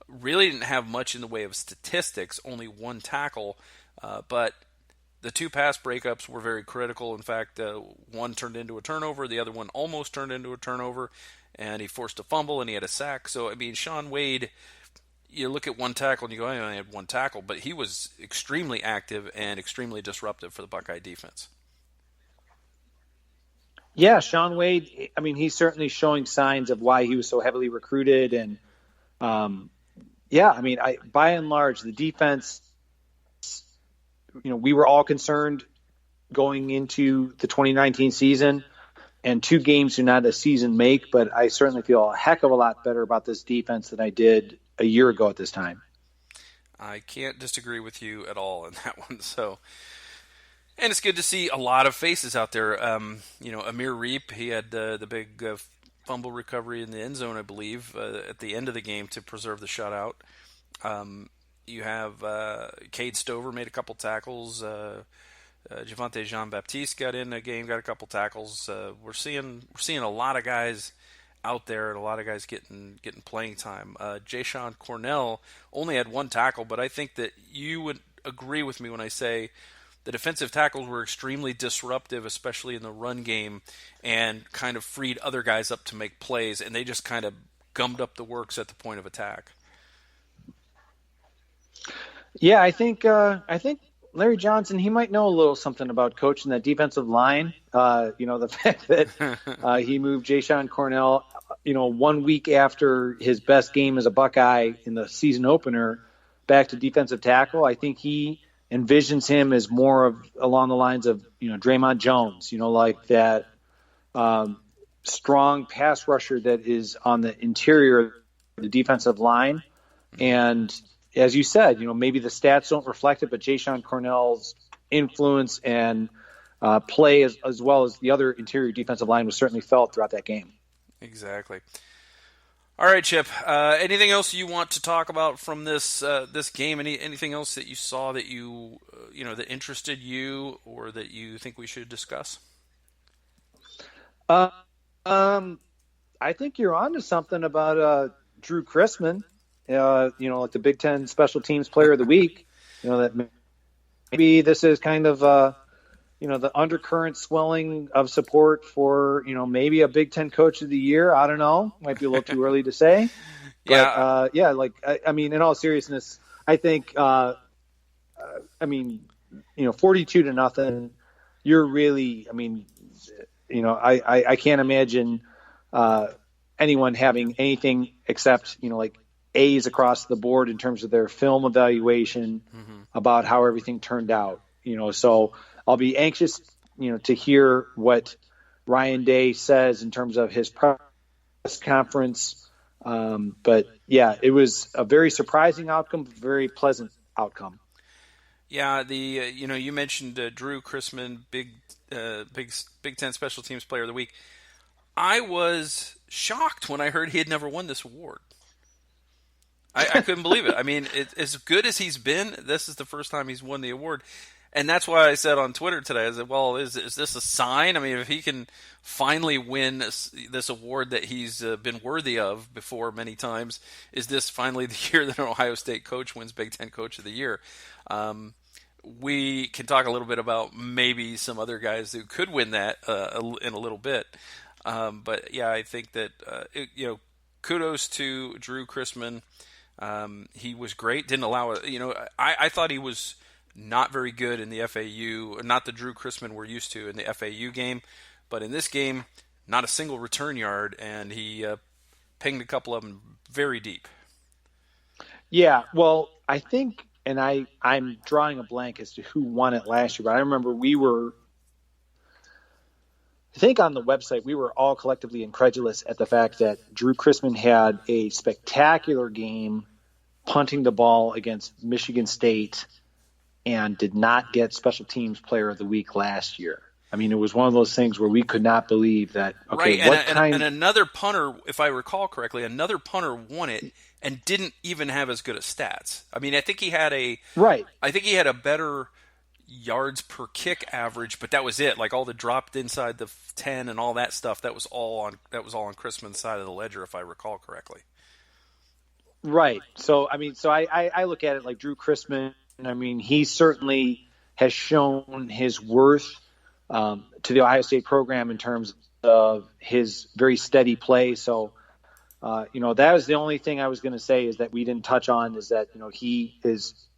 really didn't have much in the way of statistics, only 1 tackle, but the 2 pass breakups were very critical. In fact, one turned into a turnover, the other one almost turned into a turnover, and he forced a fumble and he had a sack. So, I mean, Sean Wade, you look at 1 tackle and you go, I only had 1 tackle, but he was extremely active and extremely disruptive for the Buckeye defense. Yeah, Sean Wade, I mean, he's certainly showing signs of why he was so heavily recruited. And, by and large, the defense, we were all concerned going into the 2019 season, and 2 games do not a season make, but I certainly feel a heck of a lot better about this defense than I did a year ago at this time. I can't disagree with you at all in that one. So, and it's good to see a lot of faces out there. Amir Reep, he had the big fumble recovery in the end zone, I believe, at the end of the game to preserve the shutout. You have Cade Stover made a couple tackles. Javonte Jean-Baptiste got in a game, got a couple tackles. We're seeing a lot of guys out there and a lot of guys getting playing time. Jayshon Cornell only had 1 tackle, but I think that you would agree with me when I say the defensive tackles were extremely disruptive, especially in the run game, and kind of freed other guys up to make plays, and they just kind of gummed up the works at the point of attack. Yeah, I think Larry Johnson, he might know a little something about coaching that defensive line. The fact that he moved Jayshon Cornell, 1 week after his best game as a Buckeye in the season opener, back to defensive tackle. I think he envisions him as more of along the lines of, Draymond Jones, like that strong pass rusher that is on the interior of the defensive line. And as you said, maybe the stats don't reflect it, but Jayshon Cornell's influence and play as well as the other interior defensive line was certainly felt throughout that game. Exactly. All right, Chip. Anything else you want to talk about from this game? Anything else that you saw that that interested you or that you think we should discuss? I think you're on to something about Drew Chrisman. Like the Big Ten Special Teams Player of the Week. That maybe this is kind of the undercurrent swelling of support for, maybe a Big Ten Coach of the Year. I don't know. Might be a little too early to say. But, in all seriousness, I think, 42-0, you're really, I can't imagine anyone having anything except, A's across the board in terms of their film evaluation about how everything turned out. So I'll be anxious, to hear what Ryan Day says in terms of his press conference. But yeah, it was a very surprising outcome, very pleasant outcome. Yeah, you mentioned Drew Chrisman, Big Ten Special Teams Player of the Week. I was shocked when I heard he had never won this award. I couldn't believe it. I mean, as good as he's been, this is the first time he's won the award. And that's why I said on Twitter today, I said, well, is this a sign? I mean, if he can finally win this award that he's been worthy of before many times, is this finally the year that an Ohio State coach wins Big Ten Coach of the Year? We can talk a little bit about maybe some other guys who could win that in a little bit. But, yeah, I think that, kudos to Drew Chrisman. He was great. Didn't allow it. I thought he was not very good in the FAU, not the Drew Chrisman we're used to in the FAU game, but in this game, not a single return yard, and he pinged a couple of them very deep. Yeah, well, I think, and I'm drawing a blank as to who won it last year, but I remember I think on the website, we were all collectively incredulous at the fact that Drew Chrisman had a spectacular game punting the ball against Michigan State and did not get Special Teams Player of the Week last year. I mean, it was one of those things where we could not believe that. Okay, right, and another punter, if I recall correctly, another punter won it and didn't even have as good a stats. I mean, I think he had a better yards per kick average, but that was it. Like all the dropped inside the 10 and all that stuff, that was all on Chrisman's side of the ledger, if I recall correctly. Right. So I look at it like Drew Chrisman. I mean, he certainly has shown his worth to the Ohio State program in terms of his very steady play. So, that was the only thing I was going to say is that we didn't touch on is that,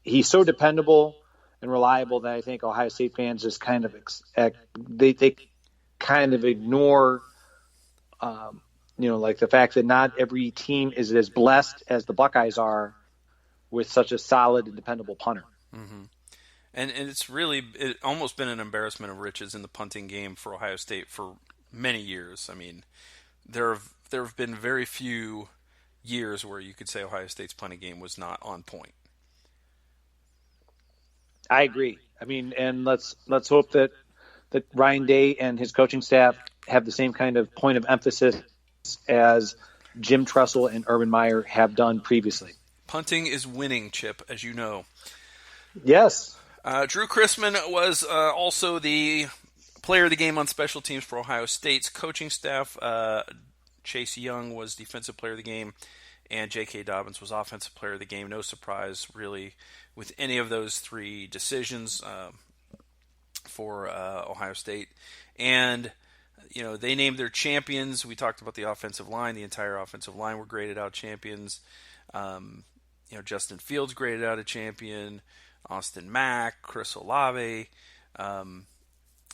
he's so dependable and reliable that I think Ohio State fans just kind of they kind of ignore, like the fact that not every team is as blessed as the Buckeyes are with such a solid and dependable punter. Mm-hmm. And it almost been an embarrassment of riches in the punting game for Ohio State for many years. I mean, there have been very few years where you could say Ohio State's punting game was not on point. I agree. I mean, and let's hope that Ryan Day and his coaching staff have the same kind of point of emphasis as Jim Tressel and Urban Meyer have done previously. Punting is winning, Chip, as you know. Yes. Drew Chrisman was also the player of the game on special teams for Ohio State's coaching staff. Chase Young was defensive player of the game, and J.K. Dobbins was offensive player of the game. No surprise, really, with any of those three decisions for Ohio State. And, they named their champions. We talked about the offensive line. The entire offensive line were graded out champions. Justin Fields graded out a champion. Austin Mack, Chris Olave.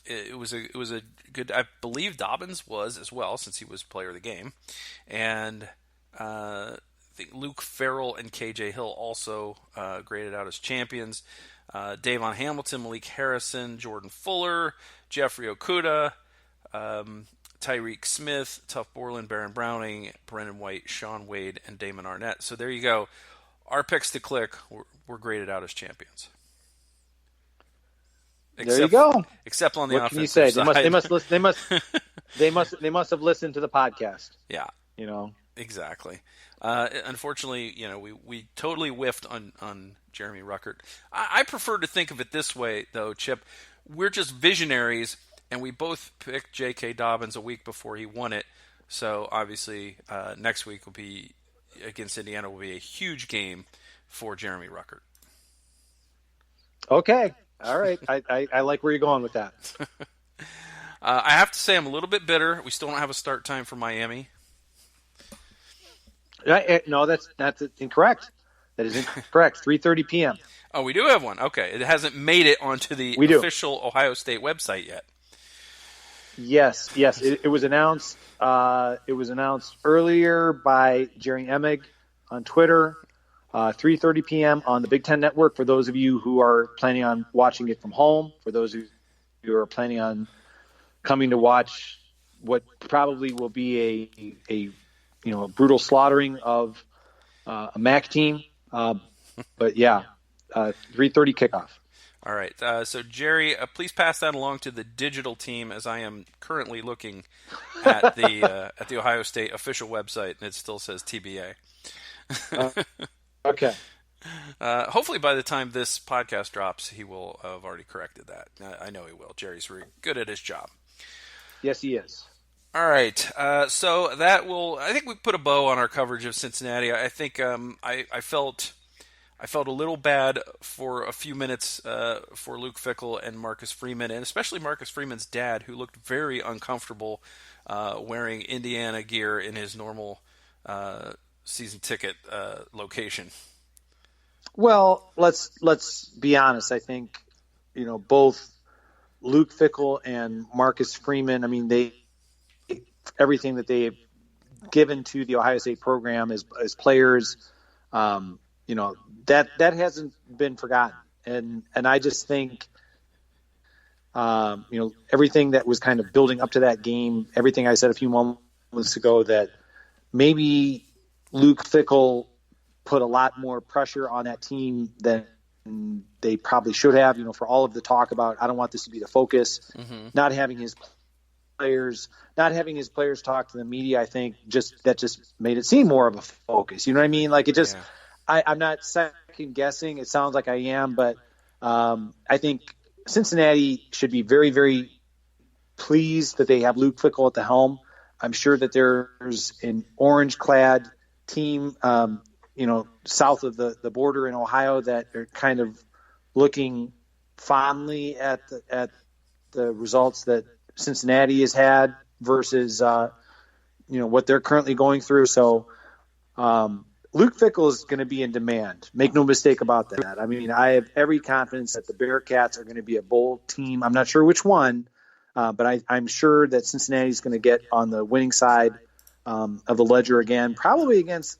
It was a good. I believe Dobbins was as well, since he was player of the game, and I think Luke Farrell and KJ Hill also graded out as champions. Davon Hamilton, Malik Harrison, Jordan Fuller, Jeffrey Okudah, Tyreek Smith, Tuff Borland, Baron Browning, Brendan White, Sean Wade, and Damon Arnett. So there you go. Our picks to click were graded out as champions. There you go. Except on the what offensive can you say? side. They must have listened to the podcast. Yeah. Exactly. Unfortunately, we totally whiffed on Jeremy Ruckert. I prefer to think of it this way, though, Chip. We're just visionaries, and we both picked J.K. Dobbins a week before he won it. So obviously, next week will be against Indiana will be a huge game for Jeremy Ruckert. Okay. All right. I like where you're going with that. I have to say I'm a little bit bitter. We still don't have a start time for Miami. No, that's incorrect. That is incorrect. 3:30 p.m. Oh, we do have one. Okay. It hasn't made it onto the official Ohio State website yet. Yes. It was announced. It was announced earlier by Jerry Emig on Twitter. 3:30 p.m. on the Big Ten Network for those of you who are planning on watching it from home. For those of you who are planning on coming to watch what probably will be a brutal slaughtering of a MAC team. But yeah, 3:30 kickoff. All right. So Jerry, please pass that along to the digital team, as I am currently looking at the Ohio State official website, and it still says TBA. Okay. Hopefully by the time this podcast drops, he will have already corrected that. I know he will. Jerry's very good at his job. Yes, he is. All right. So that will. I think we put a bow on our coverage of Cincinnati. I think I felt a little bad for a few minutes for Luke Fickell and Marcus Freeman, and especially Marcus Freeman's dad, who looked very uncomfortable wearing Indiana gear in his normal season ticket location. Well, let's be honest. I think both Luke Fickell and Marcus Freeman. I mean, everything that they've given to the Ohio State program as players, that hasn't been forgotten. And I just think everything that was kind of building up to that game, everything I said a few moments ago, that maybe Luke Fickell put a lot more pressure on that team than they probably should have, for all of the talk about, I don't want this to be the focus, not having his players talk to the media. I think just made it seem more of a focus. You know what I mean? Like it just, yeah. I'm not second guessing. It sounds like I am, but I think Cincinnati should be very, very pleased that they have Luke Fickell at the helm. I'm sure that there's an orange-clad team, south of the border in Ohio that are kind of looking fondly at the results that Cincinnati has had versus what they're currently going through. So Luke Fickell is going to be in demand. Make no mistake about that. I mean, I have every confidence that the Bearcats are going to be a bold team. I'm not sure which one, but I'm sure that Cincinnati is going to get on the winning side of the ledger again, probably against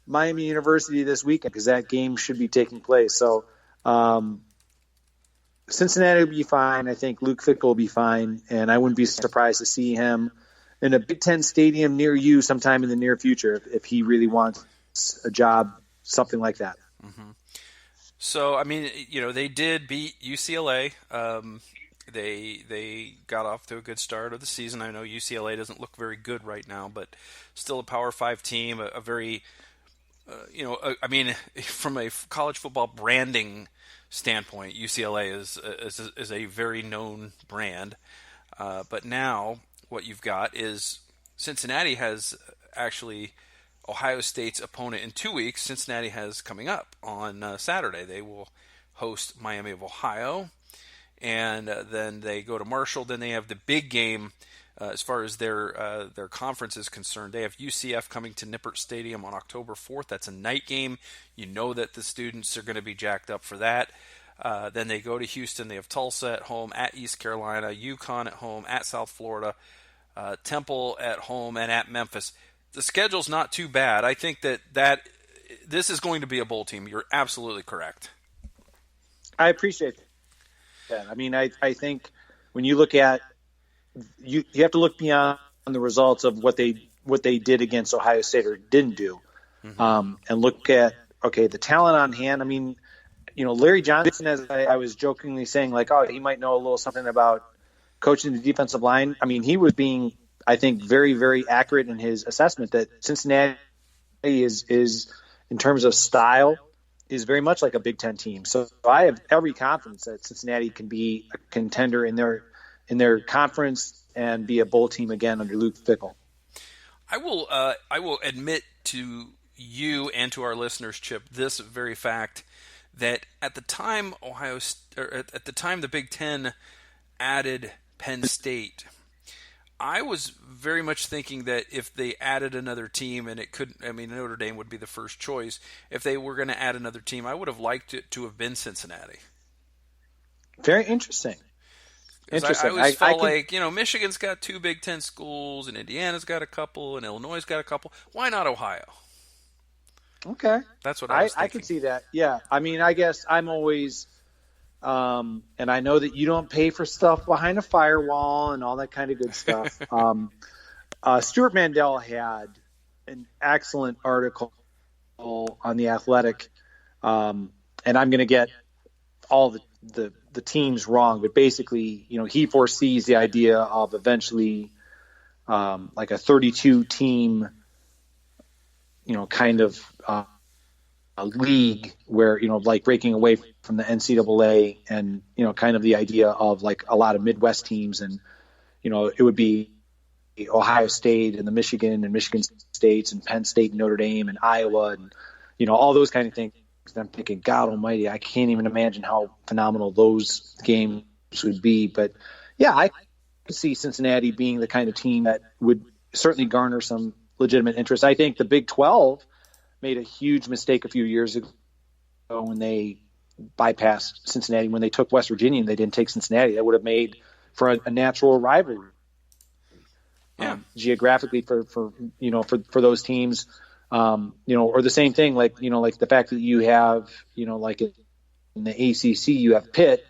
Miami University this weekend, because that game should be taking place. So, Cincinnati will be fine. I think Luke Fickell will be fine, and I wouldn't be surprised to see him in a Big Ten stadium near you sometime in the near future if he really wants a job, something like that. Mm-hmm. So, I mean, they did beat UCLA. They got off to a good start of the season. I know UCLA doesn't look very good right now, but still a Power 5 team, a very, I mean, from a college football branding standpoint, UCLA is a very known brand. But now what you've got is Cincinnati has actually Ohio State's opponent in 2 weeks. Cincinnati has coming up on Saturday. They will host Miami of Ohio, and then they go to Marshall. Then they have the big game as far as their conference is concerned. They have UCF coming to Nippert Stadium on October 4th. That's a night game. You know that the students are going to be jacked up for that. Then they go to Houston. They have Tulsa at home, at East Carolina, UConn at home, at South Florida, Temple at home, and at Memphis. The schedule's not too bad. I think that this is going to be a bowl team. You're absolutely correct. I appreciate that. I mean, I think when you look at you have to look beyond the results of what they did against Ohio State or didn't do, and look at the talent on hand. I mean, Larry Johnson, as I was jokingly saying, like, he might know a little something about coaching the defensive line. I mean, he was being, I think, very, very accurate in his assessment that Cincinnati is in terms of style is very much like a Big Ten team. So I have every confidence that Cincinnati can be a contender in their conference and be a bowl team again under Luke Fickell. I will admit to you and to our listeners, Chip, this very fact that at the time the Big Ten added Penn State, I was very much thinking that if they added another team, and Notre Dame would be the first choice. If they were going to add another team, I would have liked it to have been Cincinnati. Very interesting. I always felt like, Michigan's got 2 Big Ten schools, and Indiana's got a couple, and Illinois' got a couple. Why not Ohio? Okay. That's what I was thinking. I could see that. Yeah. I mean, I guess I'm always and I know that you don't pay for stuff behind a firewall and all that kind of good stuff. Stuart Mandel had an excellent article on The Athletic, and I'm going to get all the teams wrong, but basically, he foresees the idea of eventually like a 32 team, kind of a league where, like breaking away from the NCAA and, kind of the idea of like a lot of Midwest teams. And, it would be Ohio State and the Michigan and Michigan States and Penn State and Notre Dame and Iowa and, all those kind of things. I'm thinking, God almighty, I can't even imagine how phenomenal those games would be. But yeah, I could see Cincinnati being the kind of team that would certainly garner some legitimate interest. I think the Big 12 made a huge mistake a few years ago when they bypassed Cincinnati. When they took West Virginia and they didn't take Cincinnati, that would have made for a natural rivalry. Geographically for those teams. Or the same thing, like the fact that you have, like in the ACC, you have Pitt,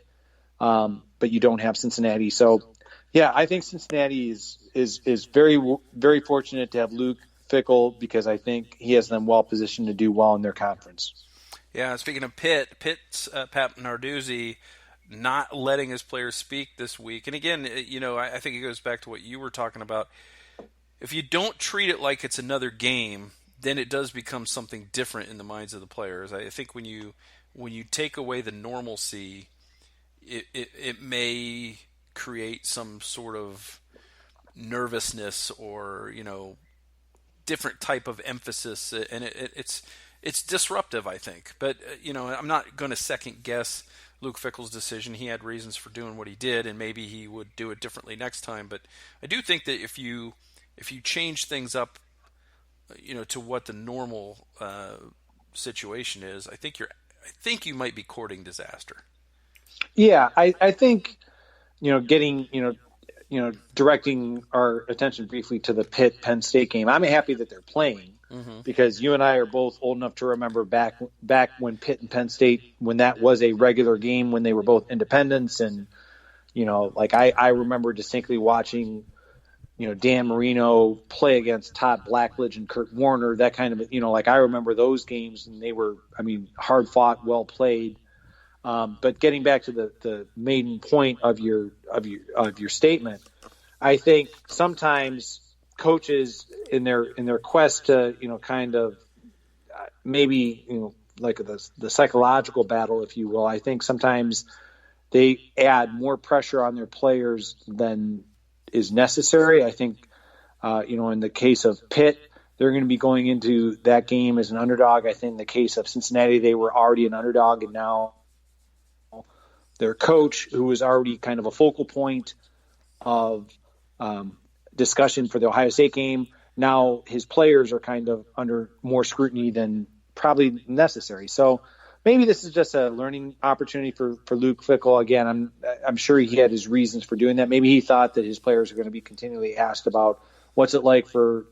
but you don't have Cincinnati. So, yeah, I think Cincinnati is very, very fortunate to have Luke Fickell because I think he has them well positioned to do well in their conference. Yeah, speaking of Pitt's Pat Narduzzi not letting his players speak this week. And again, I think it goes back to what you were talking about. If you don't treat it like it's another game, then it does become something different in the minds of the players. I think when you take away the normalcy, it may create some sort of nervousness or different type of emphasis, and it's disruptive, I think. But I'm not going to second guess Luke Fickell's decision. He had reasons for doing what he did, and maybe he would do it differently next time. But I do think that if you change things up, to what the normal situation is, I think you might be courting disaster. Yeah, I think getting directing our attention briefly to the Pitt-Penn State game, I'm happy that they're playing because you and I are both old enough to remember back when Pitt and Penn State, when that was a regular game, when they were both independents. And, I remember distinctly watching, Dan Marino play against Todd Blackledge and Kurt Warner, that kind of, I remember those games, and they were, hard fought, well played. But getting back to the main point of your statement, I think sometimes coaches in their quest to maybe like the psychological battle, if you will, I think sometimes they add more pressure on their players than is necessary. I think in the case of Pitt, they're going to be going into that game as an underdog. I think in the case of Cincinnati, they were already an underdog, and now their coach, who was already kind of a focal point of discussion for the Ohio State game, now his players are kind of under more scrutiny than probably necessary. So maybe this is just a learning opportunity for Luke Fickell. Again, I'm sure he had his reasons for doing that. Maybe he thought that his players are going to be continually asked about what's it like for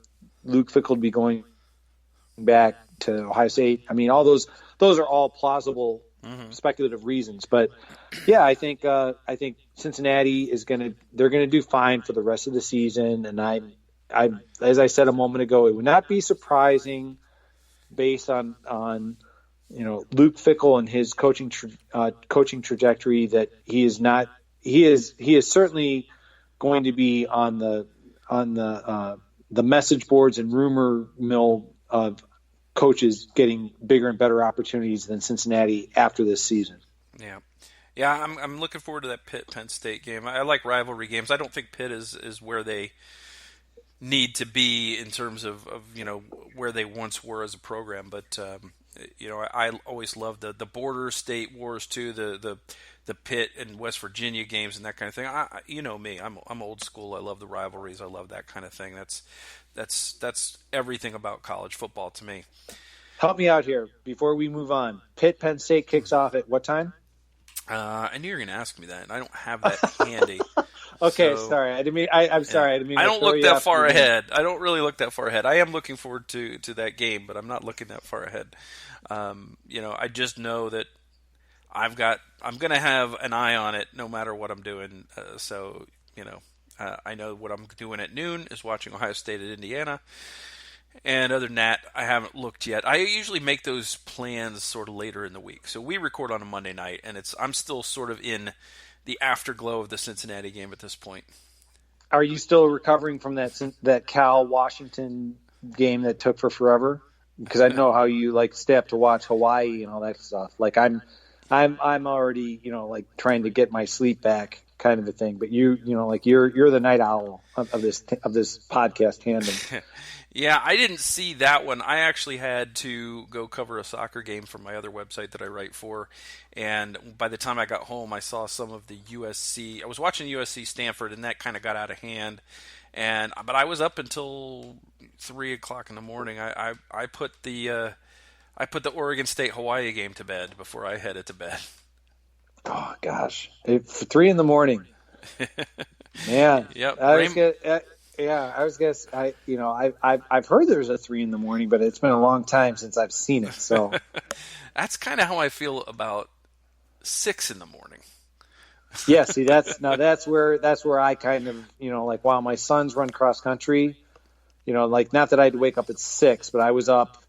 Luke Fickell to be going back to Ohio State. All those are all plausible speculative reasons, but yeah, I think Cincinnati they're going to do fine for the rest of the season. And I, as I said a moment ago, it would not be surprising based on Luke Fickell and his coaching trajectory that he is certainly going to be on the message boards and rumor mill of coaches getting bigger and better opportunities than Cincinnati after this season. Yeah, I'm looking forward to that Pitt-Penn State game. I like rivalry games. I don't think Pitt is where they need to be in terms of where they once were as a program. But I always loved the border state wars too, the Pitt and West Virginia games and that kind of thing. Me, I'm old school. I love the rivalries. I love that kind of thing. That's everything about college football to me. Help me out here before we move on. Pitt-Penn State kicks off at what time? I knew you were going to ask me that, and I don't have that handy. Okay, so, sorry. I'm sorry. I didn't mean I don't look that far ahead. I don't really look that far ahead. I am looking forward to that game, but I'm not looking that far ahead. I just know that I'm going to have an eye on it no matter what I'm doing. I know what I'm doing at noon is watching Ohio State at Indiana. And other than that, I haven't looked yet. I usually make those plans sort of later in the week. So we record on a Monday night, and I'm still sort of in the afterglow of the Cincinnati game at this point. Are you still recovering from that Cal Washington game that took for forever? Because I know how you stay up to watch Hawaii and all that stuff. I'm already trying to get my sleep back, kind of a thing. But you're the night owl of this podcast tandem. Yeah, I didn't see that one. I actually had to go cover a soccer game for my other website that I write for, and by the time I got home, I saw some of the USC. I was watching USC Stanford, and that kind of got out of hand. But I was up until 3:00 in the morning. I put the Oregon State Hawaii game to bed before I headed to bed. Oh gosh, for 3 a.m. Man. Yep. I've heard there's a 3 a.m, but it's been a long time since I've seen it. So that's kind of how I feel about 6 a.m. Yeah, see, that's where I kind of, while my sons run cross country, not that I had to wake up at 6, but I was up,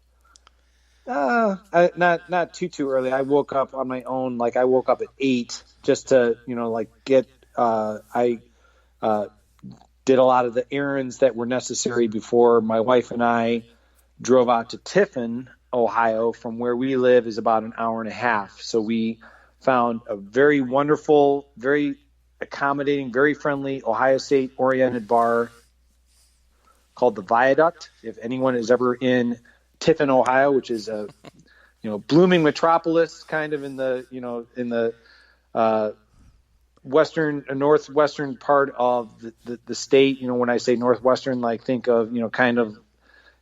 not too early. I woke up on my own. I woke up at 8 just to, get, did a lot of the errands that were necessary before my wife and I drove out to Tiffin, Ohio. From where we live is about an hour and a half. So we found a very wonderful, very accommodating, very friendly Ohio State-oriented bar called the Viaduct. If anyone is ever in Tiffin, Ohio, which is a blooming metropolis, kind of in the northwestern part of the state. When I say northwestern, think of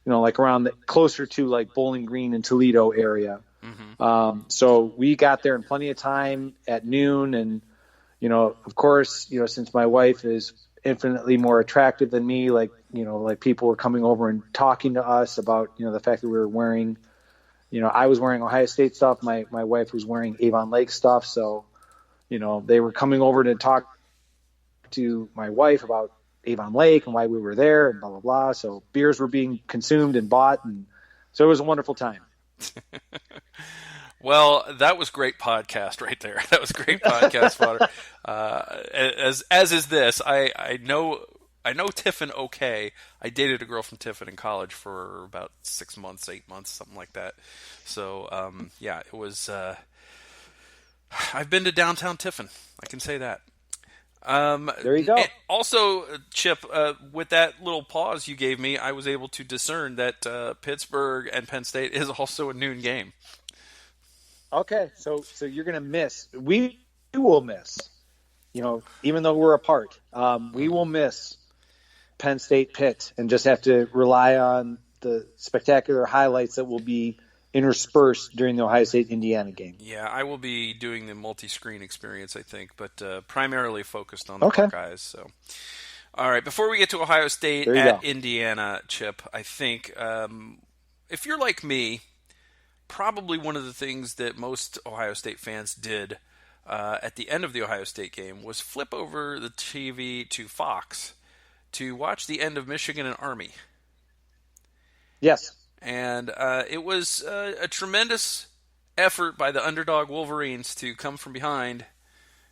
around closer to Bowling Green and Toledo area. Mm-hmm. So we got there in plenty of time at noon, and of course, since my wife is infinitely more attractive than me. Like, like people were coming over and talking to us about, the fact that we were wearing, I was wearing Ohio State stuff. My wife was wearing Avon Lake stuff. So, they were coming over to talk to my wife about Avon Lake and why we were there and blah, blah, blah. So beers were being consumed and bought. And so it was a wonderful time. Well, that was great podcast right there. That was great podcast fodder. As is this. I know Tiffin okay. I dated a girl from Tiffin in college for about 6 months, 8 months, something like that. So yeah, it was. I've been to downtown Tiffin. I can say that. There you go. Also, Chip, with that little pause you gave me, I was able to discern that Pittsburgh and Penn State is also a noon game. Okay, so you're going to miss. We will miss. Even though we're apart, we will miss Penn State Pitt and just have to rely on the spectacular highlights that will be interspersed during the Ohio State-Indiana game. Yeah, I will be doing the multi-screen experience, I think, but primarily focused on the Buckeyes. So, all right, before we get to Ohio State at Indiana, Chip, I think if you're like me, probably one of the things that most Ohio State fans did at the end of the Ohio State game was flip over the TV to Fox to watch the end of Michigan and Army. Yes. And it was a tremendous effort by the underdog Wolverines to come from behind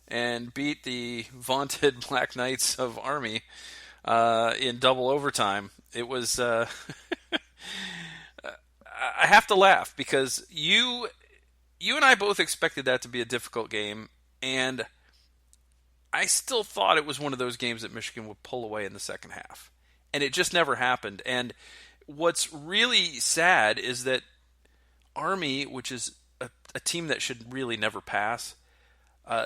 and beat the vaunted Black Knights of Army in double overtime. It was... I have to laugh because you and I both expected that to be a difficult game, and I still thought it was one of those games that Michigan would pull away in the second half. And it just never happened. And what's really sad is that Army, which is a team that should really never pass,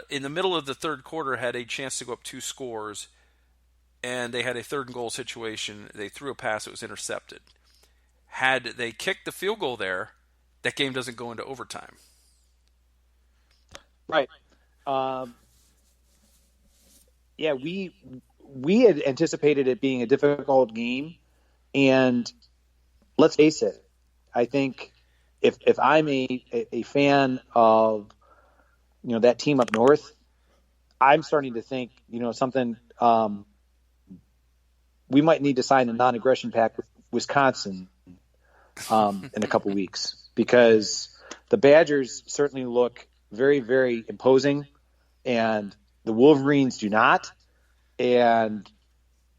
in the middle of the third quarter had a chance to go up 2 scores, and they had a third and goal situation. They threw a pass that was intercepted. Had they kicked the field goal there, that game doesn't go into overtime. Right. Yeah, we had anticipated it being a difficult game, and let's face it, I think if I'm a fan of that team up north, I'm starting to think something we might need to sign a non-aggression pact with Wisconsin in a couple weeks, because the Badgers certainly look very, very imposing, and the Wolverines do not. And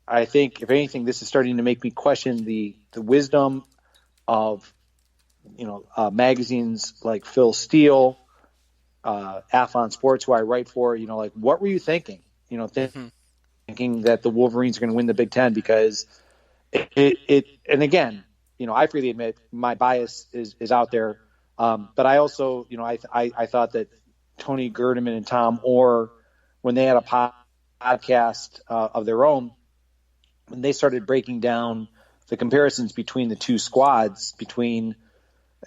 I think, if anything, this is starting to make me question the wisdom of magazines like Phil Steele, Athlon Sports, who I write for. What were you thinking? Thinking that the Wolverines are going to win the Big Ten, because it and again, I freely admit my bias is out there. But I also, I thought that Tony Gerdeman and Tom Orr, when they had a podcast of their own, when they started breaking down the comparisons between the two squads, between,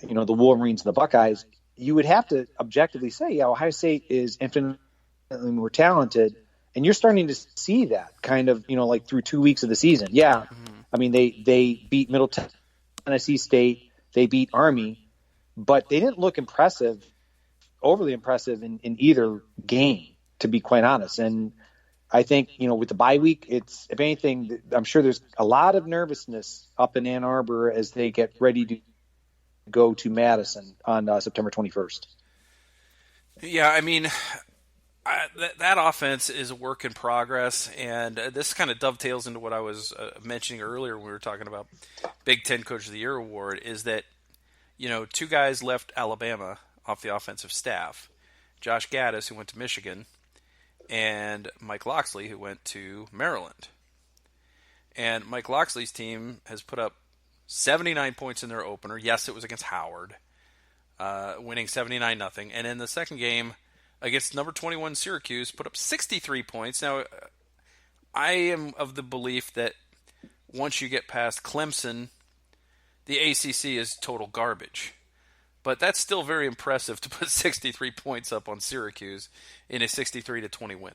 the Wolverines and the Buckeyes, you would have to objectively say, yeah, Ohio State is infinitely more talented. And you're starting to see that kind of, like through 2 weeks of the season. Yeah. I mean, they beat Middle Tennessee State, they beat Army, but they didn't look overly impressive in either game, to be quite honest. And I think, with the bye week, it's, if anything, I'm sure there's a lot of nervousness up in Ann Arbor as they get ready to go to Madison on September 21st. Yeah, I mean, that offense is a work in progress, and this kind of dovetails into what I was mentioning earlier when we were talking about Big Ten Coach of the Year award, is that, 2 guys left Alabama off the offensive staff. Josh Gaddis, who went to Michigan, and Mike Loxley, who went to Maryland. And Mike Loxley's team has put up 79 points in their opener. Yes, it was against Howard, winning 79-0. And in the second game, against number 21 Syracuse, put up 63 points. Now, I am of the belief that once you get past Clemson, the ACC is total garbage. But that's still very impressive to put 63 points up on Syracuse in a 63-20 win.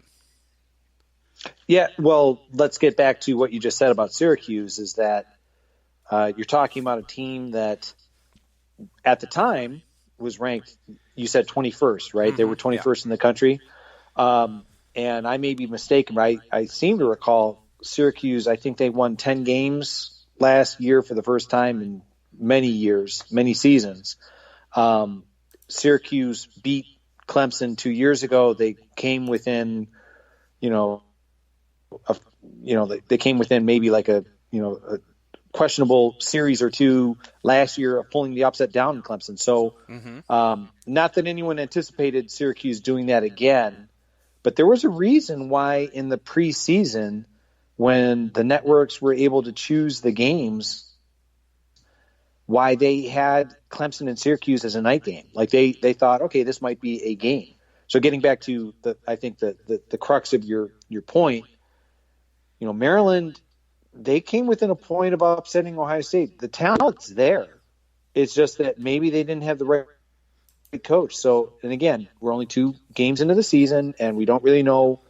Yeah, well, let's get back to what you just said about Syracuse. Is that you're talking about a team that at the time was ranked. You said 21st, right? They were Yeah. 21st in the country. And I may be mistaken, but I seem to recall Syracuse. I think they won 10 games last year for the first time in many years, many seasons. Syracuse beat Clemson 2 years ago. They came within, you know, they came within maybe like a questionable series or two last year of pulling the upset down in Clemson. So, Hmm. not that anyone anticipated Syracuse doing that again, but there was a reason why in the preseason, when the networks were able to choose the games, why they had Clemson and Syracuse as a night game. Like they thought, okay, this might be a game. So getting back to I think the crux of your point, Maryland, they came within a point of upsetting Ohio State. The talent's there. It's just that maybe they didn't have the right coach. So, and again, we're only 2 games into the season, and we don't really know,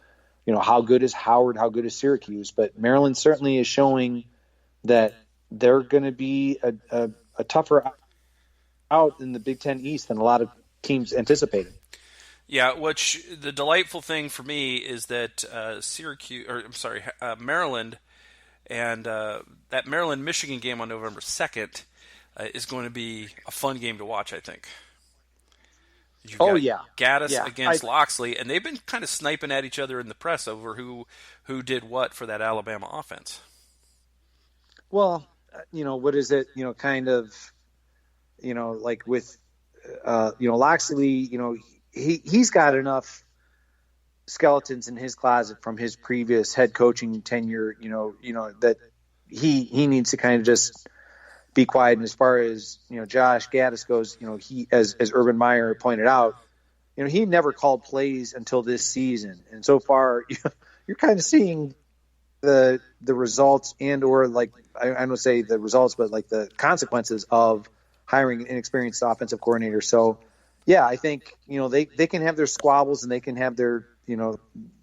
how good is Howard, how good is Syracuse. But Maryland certainly is showing that they're going to be a tougher out in the Big Ten East than a lot of teams anticipated. Yeah, which the delightful thing for me is that Maryland, and that Maryland Michigan game on November 2nd is going to be a fun game to watch. I think you've Oh got yeah, Gaddis yeah. I against Loxley, and they've been kind of sniping at each other in the press over who did what for that Alabama offense. well, what is it? Kind of, like with Loxley, he's got enough skeletons in his closet from his previous head coaching tenure, that he needs to kind of just be quiet. And as far as, Josh Gaddis goes, he, as Urban Meyer pointed out, he never called plays until this season. And so far, you're kind of seeing the results and or like I don't say the results, but like the consequences of hiring an inexperienced offensive coordinator. So yeah, I think they can have their squabbles and they can have their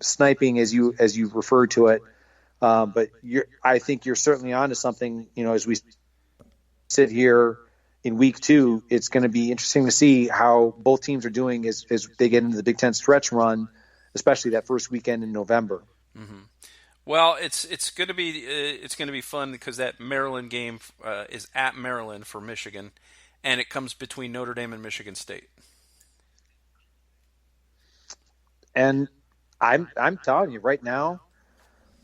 sniping as you referred to it. But I think you're certainly onto something. As we sit here in week 2, it's going to be interesting to see how both teams are doing as they get into the Big Ten stretch run, especially that first weekend in November. Mm-hmm. Well, it's going to be fun because that Maryland game is at Maryland for Michigan, and it comes between Notre Dame and Michigan State. And I'm telling you right now,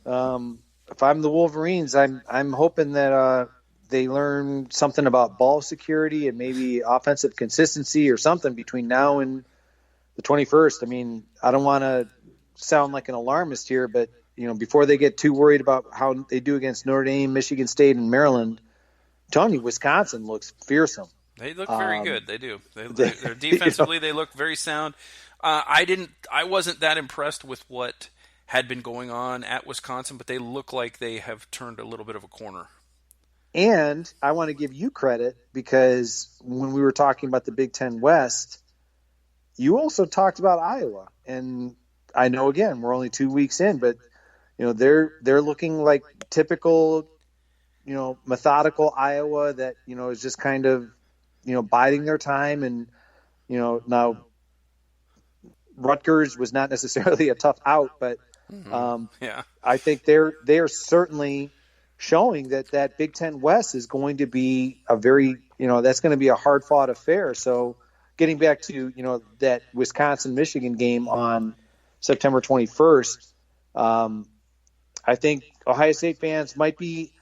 if I'm the Wolverines, I'm hoping that they learn something about ball security and maybe offensive consistency or something between now and the 21st. I mean, I don't want to sound like an alarmist here, but before they get too worried about how they do against Notre Dame, Michigan State, and Maryland, Tony, Wisconsin looks fearsome. They look very good. They do. They're defensively, they look very sound. I wasn't that impressed with what had been going on at Wisconsin, but they look like they have turned a little bit of a corner. And I want to give you credit because when we were talking about the Big Ten West, you also talked about Iowa. And I know, again, we're only 2 weeks in, but they're looking like typical, methodical Iowa that is just kind of biding their time. And now Rutgers was not necessarily a tough out, but Yeah. I think they are certainly showing that Big Ten West is going to be a very that's going to be a hard fought affair. So getting back to that Wisconsin Michigan game on September 21st. I think Ohio State fans might be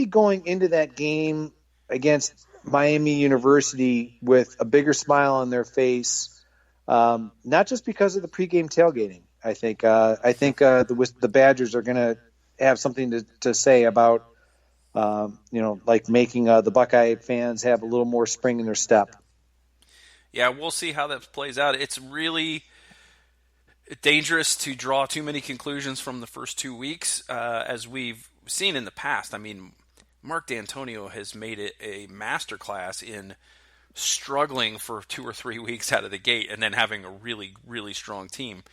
going into that game against Miami University with a bigger smile on their face, not just because of the pregame tailgating. I think the Badgers are going to have something to say about like making the Buckeye fans have a little more spring in their step. Yeah, we'll see how that plays out. It's really dangerous to draw too many conclusions from the first 2 weeks, as we've seen in the past. I mean, Mark D'Antonio has made it a masterclass in struggling for 2 or 3 weeks out of the gate and then having a really, really strong team.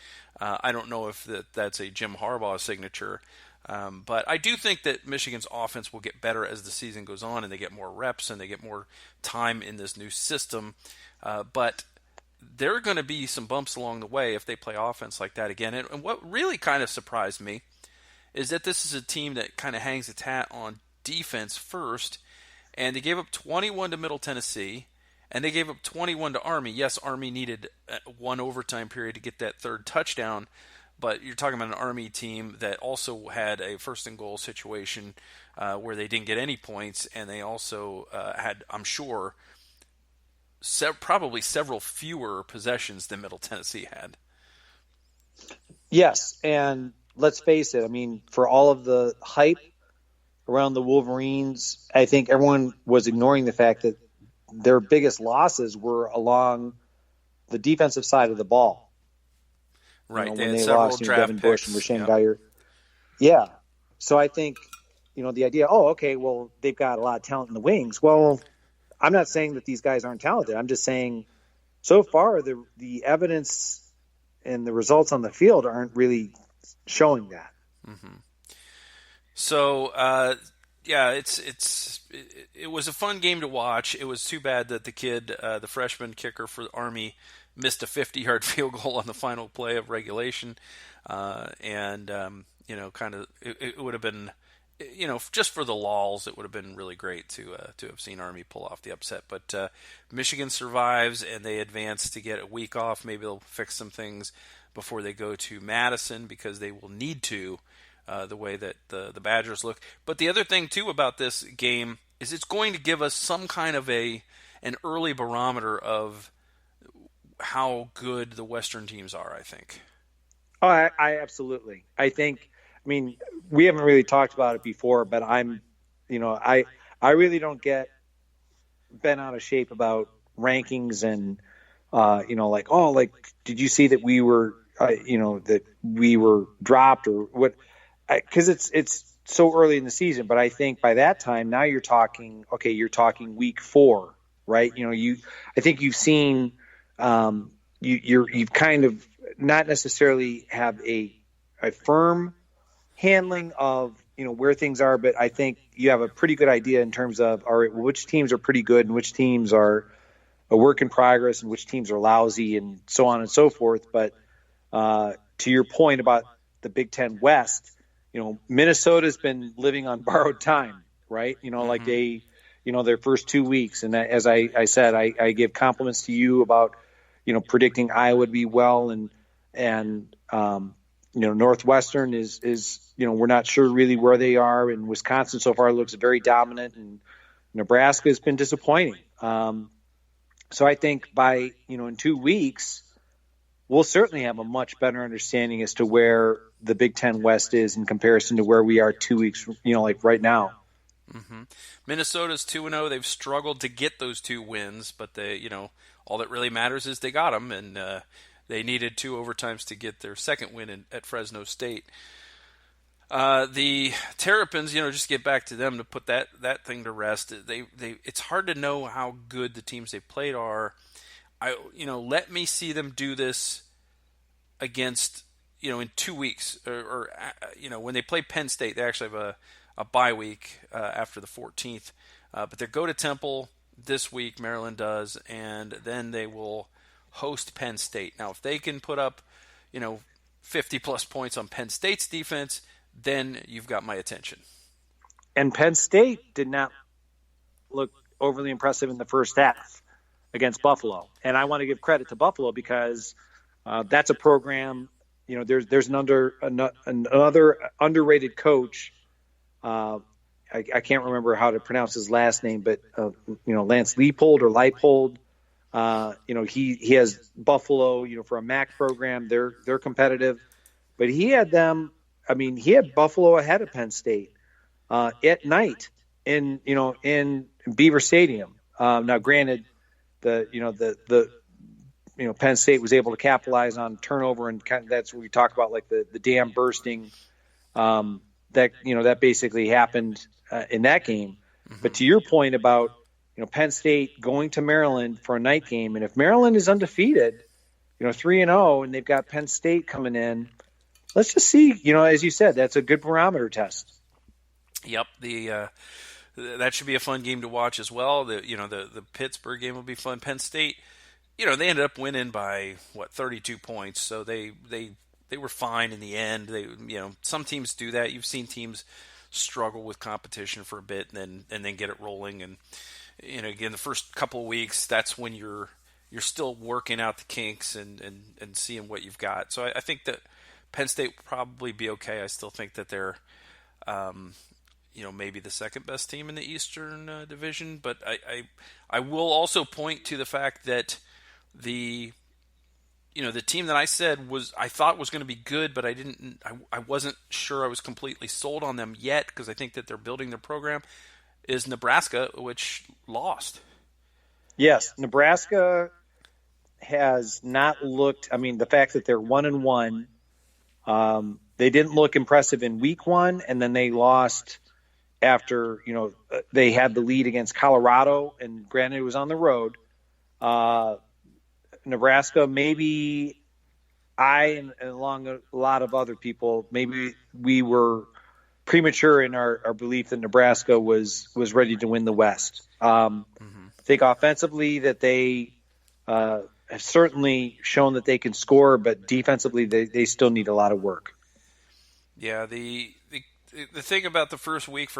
I don't know if that's a Jim Harbaugh signature, but I do think that Michigan's offense will get better as the season goes on and they get more reps and they get more time in this new system. But there are going to be some bumps along the way if they play offense like that again. And what really kind of surprised me is that this is a team that kind of hangs its hat on defense first, and they gave up 21 to Middle Tennessee, and they gave up 21 to Army. Yes, Army needed one overtime period to get that third touchdown, but you're talking about an Army team that also had a first and goal situation where they didn't get any points, and they also had, I'm sure, probably several fewer possessions than Middle Tennessee had. Yes, and let's face it, I mean, for all of the hype around the Wolverines, I think everyone was ignoring the fact that their biggest losses were along the defensive side of the ball. Right, when they lost Devin Bush and Rashawn yeah. Geyer. Yeah. So I think, the idea, okay, well, they've got a lot of talent in the wings. Well, I'm not saying that these guys aren't talented. I'm just saying so far the evidence and the results on the field aren't really showing that. Mm-hmm. So, it was a fun game to watch. It was too bad that the kid, the freshman kicker for the Army, missed a 50-yard field goal on the final play of regulation, it would have been, just for the lols, it would have been really great to have seen Army pull off the upset. But Michigan survives and they advance to get a week off. Maybe they'll fix some things before they go to Madison because they will need to. The way that the Badgers look. But the other thing, too, about this game is it's going to give us some kind of an early barometer of how good the Western teams are, I think. Oh, I absolutely. I mean, we haven't really talked about it before, but I really don't get bent out of shape about rankings and, did you see that we were, that we were dropped or what? Because it's so early in the season, but I think by that time now you're talking week 4, right? I think you've seen you've kind of not necessarily have a firm handling of where things are, but I think you have a pretty good idea in terms of all right, which teams are pretty good and which teams are a work in progress and which teams are lousy and so on and so forth. But to your point about the Big Ten West. Minnesota's been living on borrowed time, right? Like they, their first 2 weeks. And as I said, I give compliments to you about, predicting Iowa would be well. And Northwestern is, we're not sure really where they are. And Wisconsin so far looks very dominant. And Nebraska has been disappointing. So I think by, in 2 weeks, we'll certainly have a much better understanding as to where the Big Ten West is in comparison to where we are 2 weeks, like right now. Mm-hmm. Minnesota's 2-0. They've struggled to get those 2 wins, but they, all that really matters is they got them, and they needed 2 overtimes to get their second win at Fresno State. The Terrapins, just get back to them to put that thing to rest. It's hard to know how good the teams they played are. Let me see them do this against, in 2 weeks or when they play Penn State. They actually have a bye week after the 14th, but they go to Temple this week. Maryland does, and then they will host Penn State. Now, if they can put up, 50 plus points on Penn State's defense, then you've got my attention. And Penn State did not look overly impressive in the first half against Buffalo. And I want to give credit to Buffalo because that's a program, there's another underrated coach. I can't remember how to pronounce his last name, but, Lance Leipold or Leipold. He has Buffalo, for a MAC program. They're competitive. But he had them, he had Buffalo ahead of Penn State at night in Beaver Stadium. Now, granted, the Penn State was able to capitalize on turnover, and that's where we talk about like the dam bursting. That basically happened in that game. Mm-hmm. But to your point about Penn State going to Maryland for a night game. And if Maryland is undefeated, 3-0, and they've got Penn State coming in, let's just see, as you said, that's a good barometer test. Yep. That should be a fun game to watch as well. The Pittsburgh game will be fun. Penn State, they ended up winning by 32 points. So they were fine in the end. Some teams do that. You've seen teams struggle with competition for a bit and then get it rolling. And again, the first couple of weeks, that's when you're still working out the kinks and seeing what you've got. So I think that Penn State will probably be okay. I still think that they're maybe the second best team in the Eastern Division, but I will also point to the fact that the team that I said I thought was going to be good, but I wasn't sure I was completely sold on them yet because I think that they're building their program, is Nebraska, which lost. Yes, Nebraska has not looked. I mean, the fact that they're 1-1, they didn't look impressive in week 1, and then they lost after they had the lead against Colorado, and granted it was on the road. Nebraska, maybe and along a lot of other people, maybe we were premature in our belief that Nebraska was ready to win the West. I think offensively that they have certainly shown that they can score, but defensively they still need a lot of work. Yeah, the thing about the first week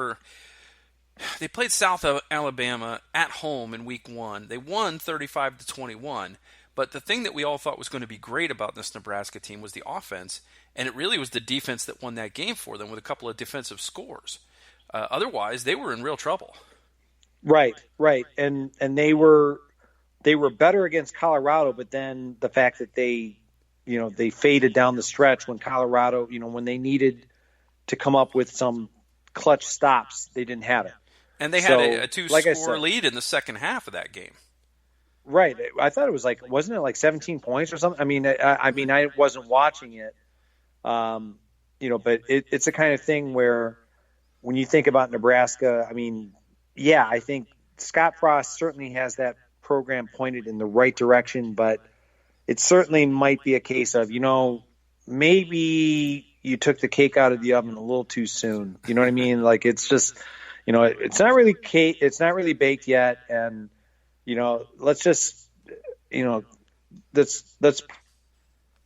they played South Alabama at home in week 1. They won 35-21. But the thing that we all thought was going to be great about this Nebraska team was the offense, and it really was the defense that won that game for them with a couple of defensive scores. Otherwise, they were in real trouble. Right, and they were better against Colorado, but then the fact that they faded down the stretch when Colorado, when they needed to come up with some clutch stops, they didn't have it. And they had a 2-score lead in the second half of that game. Right. I thought it was wasn't it 17 points or something? I mean, I wasn't watching it, but it's the kind of thing where when you think about Nebraska, I mean, yeah, I think Scott Frost certainly has that program pointed in the right direction, but it certainly might be a case of, maybe you took the cake out of the oven a little too soon. You know what I mean? It's just, it's not really cake. It's not really baked yet. And, let's just, let's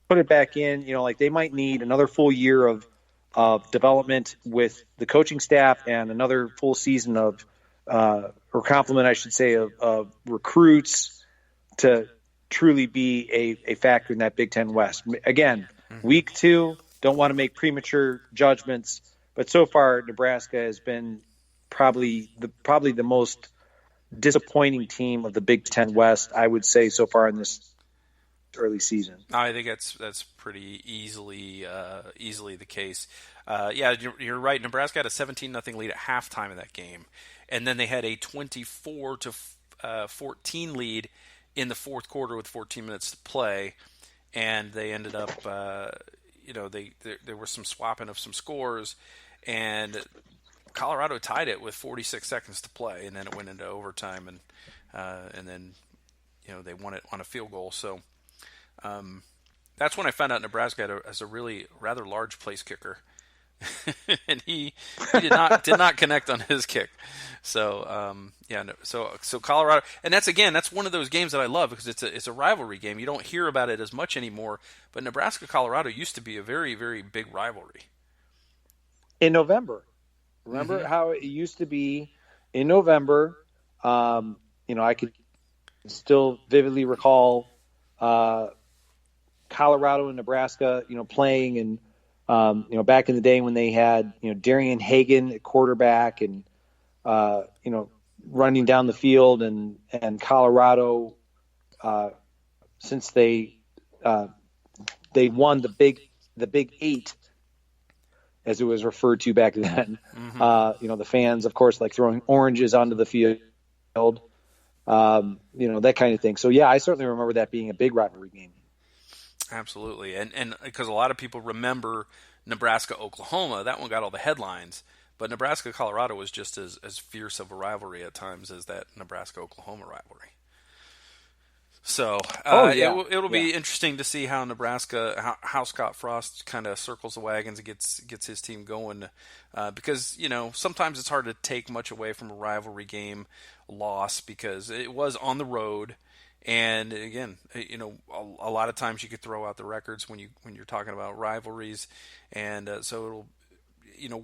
put it back in, they might need another full year of development with the coaching staff and another full season of, or complement, I should say, of recruits to truly be a factor in that Big Ten West. Again, week 2, don't want to make premature judgments, but so far Nebraska has been probably the most disappointing team of the Big Ten West, I would say, so far in this early season. I think that's pretty easily the case. Yeah, you're right. Nebraska had a 17-0 lead at halftime in that game, and then they had a 24-14 lead in the fourth quarter with 14 minutes to play, and they ended up, there was some swapping of some scores, and Colorado tied it with 46 seconds to play, and then it went into overtime, and then they won it on a field goal. So that's when I found out Nebraska has a really rather large place kicker, and he did not connect on his kick. So so Colorado, and that's one of those games that I love because it's a rivalry game. You don't hear about it as much anymore, but Nebraska Colorado used to be a very, very big rivalry. In November. Remember how it used to be in November? I could still vividly recall Colorado and Nebraska, playing, and back in the day when they had Darian Hagan at quarterback and running down the field, and Colorado, since they won the Big 8, as it was referred to back then. The fans, of course, throwing oranges onto the field, that kind of thing. So, yeah, I certainly remember that being a big rivalry game. Absolutely. And because a lot of people remember Nebraska-Oklahoma, that one got all the headlines. But Nebraska-Colorado was just as fierce of a rivalry at times as that Nebraska-Oklahoma rivalry. So Oh it'll yeah. be interesting to see how Nebraska, how Scott Frost kind of circles the wagons and gets his team going, because sometimes it's hard to take much away from a rivalry game loss because it was on the road, and again, a lot of times you could throw out the records when you're talking about rivalries, and so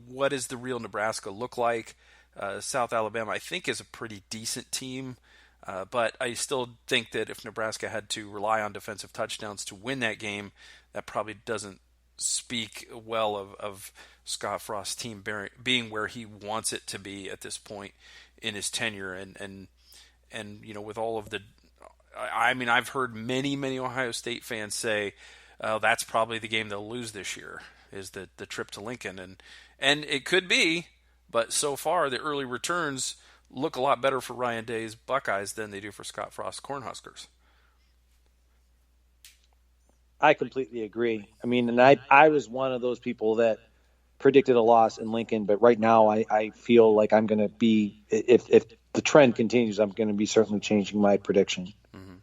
what does the real Nebraska look like? South Alabama, I think, is a pretty decent team. But I still think that if Nebraska had to rely on defensive touchdowns to win that game, that probably doesn't speak well of Scott Frost's team being where he wants it to be at this point in his tenure. And with all of the, I mean, I've heard many Ohio State fans say that's probably the game they'll lose this year is the trip to Lincoln, and it could be, but so far the early returns look a lot better for Ryan Day's Buckeyes than they do for Scott Frost's Cornhuskers. I completely agree. I mean, and I was one of those people that predicted a loss in Lincoln, but right now I feel like I'm going to be, if the trend continues, I'm going to be certainly changing my prediction. Mm-hmm.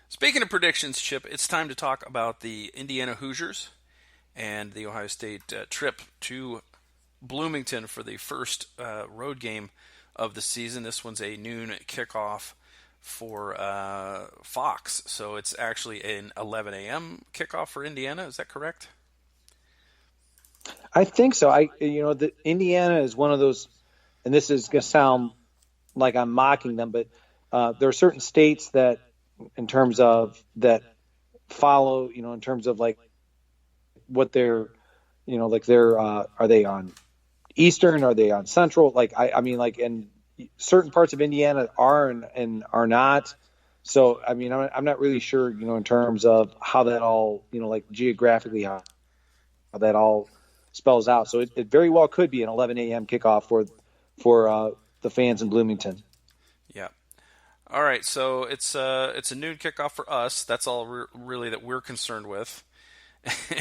Speaking of predictions, Chip, it's time to talk about the Indiana Hoosiers and the Ohio State trip to Bloomington for the first road game of the season. This one's a noon kickoff for Fox, so it's actually an 11 a.m. kickoff for Indiana. Is that correct? I think so. The Indiana is one of those, and this is going to sound like I'm mocking them, but there are certain states that, in terms of that, follow, in terms of like what they're, like they're, are they on Eastern? Are they on Central? Like, I mean, like, and certain parts of Indiana are and are not. So, I mean, I'm not really sure, in terms of how that all, like geographically, how that all spells out. So it very well could be an 11 a.m. kickoff for the fans in Bloomington. Yeah. All right. So it's a noon kickoff for us. That's all really that we're concerned with.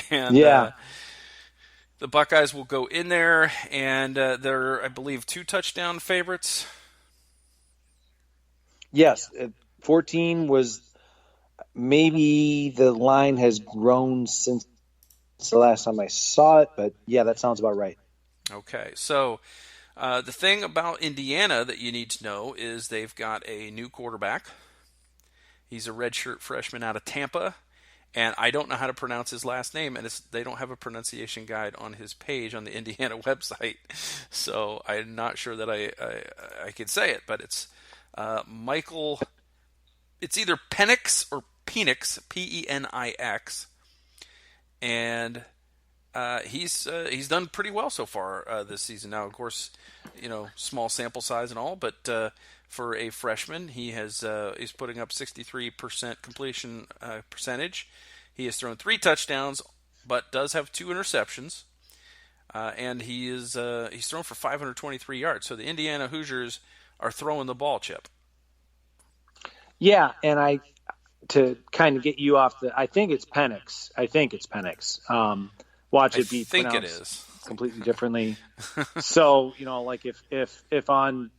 And yeah. The Buckeyes will go in there, and they're, I believe, 2 touchdown favorites. Yes, 14 was, maybe the line has grown since the last time I saw it, but yeah, that sounds about right. Okay, so the thing about Indiana that you need to know is they've got a new quarterback. He's a redshirt freshman out of Tampa. And I don't know how to pronounce his last name, and they don't have a pronunciation guide on his page on the Indiana website, so I'm not sure that I could say it, but it's Michael. It's either Penix or Penix, Penix, and he's done pretty well so far this season. Now, of course, small sample size and all, but for a freshman, he's putting up 63% completion percentage. He has thrown 3 touchdowns, but does have 2 interceptions, and he's thrown for 523 yards. So the Indiana Hoosiers are throwing the ball, Chip. Yeah, and to kind of get you off I think it's Penix. Watch it be pronounced it is completely differently. So, like if on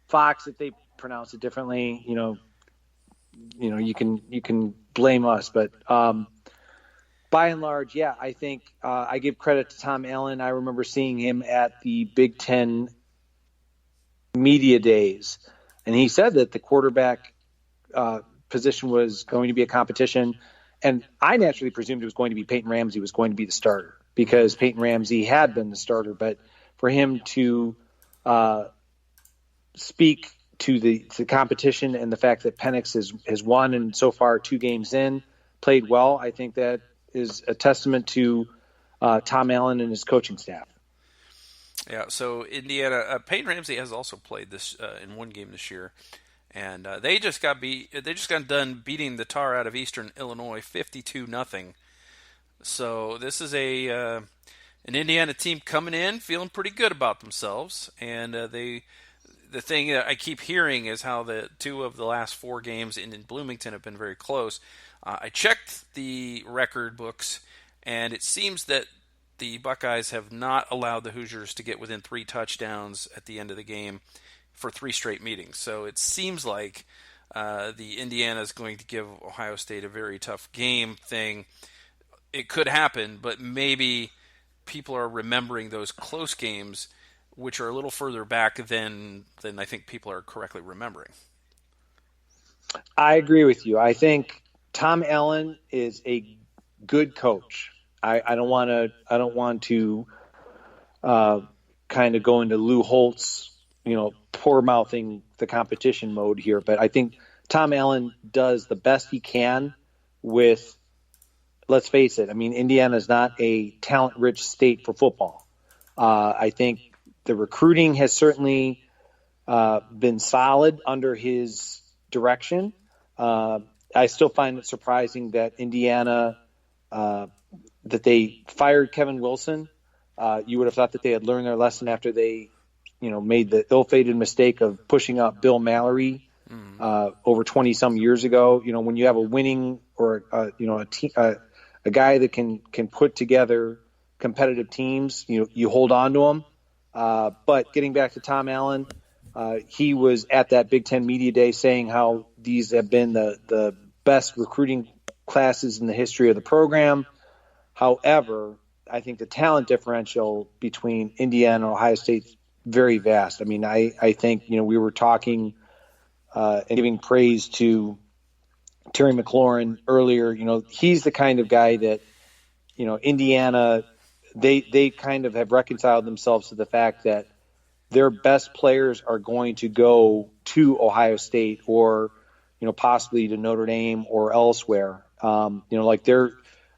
Fox, if they pronounce it differently, you can blame us, but by and large, yeah, I think I give credit to Tom Allen. I remember seeing him at the Big Ten media days, and he said that the quarterback position was going to be a competition, and I naturally presumed it was going to be Peyton Ramsey was going to be the starter because Peyton Ramsey had been the starter, but for him to speak to the competition and the fact that Penix has won and so far 2 games in, played well, I think that is a testament to Tom Allen and his coaching staff. Yeah, so Indiana, Peyton Ramsey has also played this in 1 game this year, and they just got done beating the tar out of Eastern Illinois 52-0. So this is an Indiana team coming in feeling pretty good about themselves, and the thing that I keep hearing is how the 2 of the last 4 games in Bloomington have been very close. I checked the record books, and it seems that the Buckeyes have not allowed the Hoosiers to get within 3 touchdowns at the end of the game for 3 straight meetings. So it seems like the Indiana is going to give Ohio State a very tough game thing. It could happen, but maybe people are remembering those close games, which are a little further back than I think people are correctly remembering. I agree with you. I think Tom Allen is a good coach. I don't want to. I don't want to kind of go into Lou Holtz, poor mouthing the competition mode here. But I think Tom Allen does the best he can with. Let's face it. I mean, Indiana is not a talent-rich state for football. I think the recruiting has certainly been solid under his direction. I still find it surprising that Indiana, that they fired Kevin Wilson. You would have thought that they had learned their lesson after they, made the ill-fated mistake of pushing up Bill Mallory over 20-some years ago. When you have a winning or a guy that can put together competitive teams, you hold on to him. But getting back to Tom Allen, he was at that Big Ten Media Day saying how these have been the best recruiting classes in the history of the program. However, I think the talent differential between Indiana and Ohio State is very vast. I mean, I think, we were talking and giving praise to Terry McLaurin earlier. He's the kind of guy that, Indiana, they kind of have reconciled themselves to the fact that their best players are going to go to Ohio State or, possibly to Notre Dame or elsewhere. Like they're,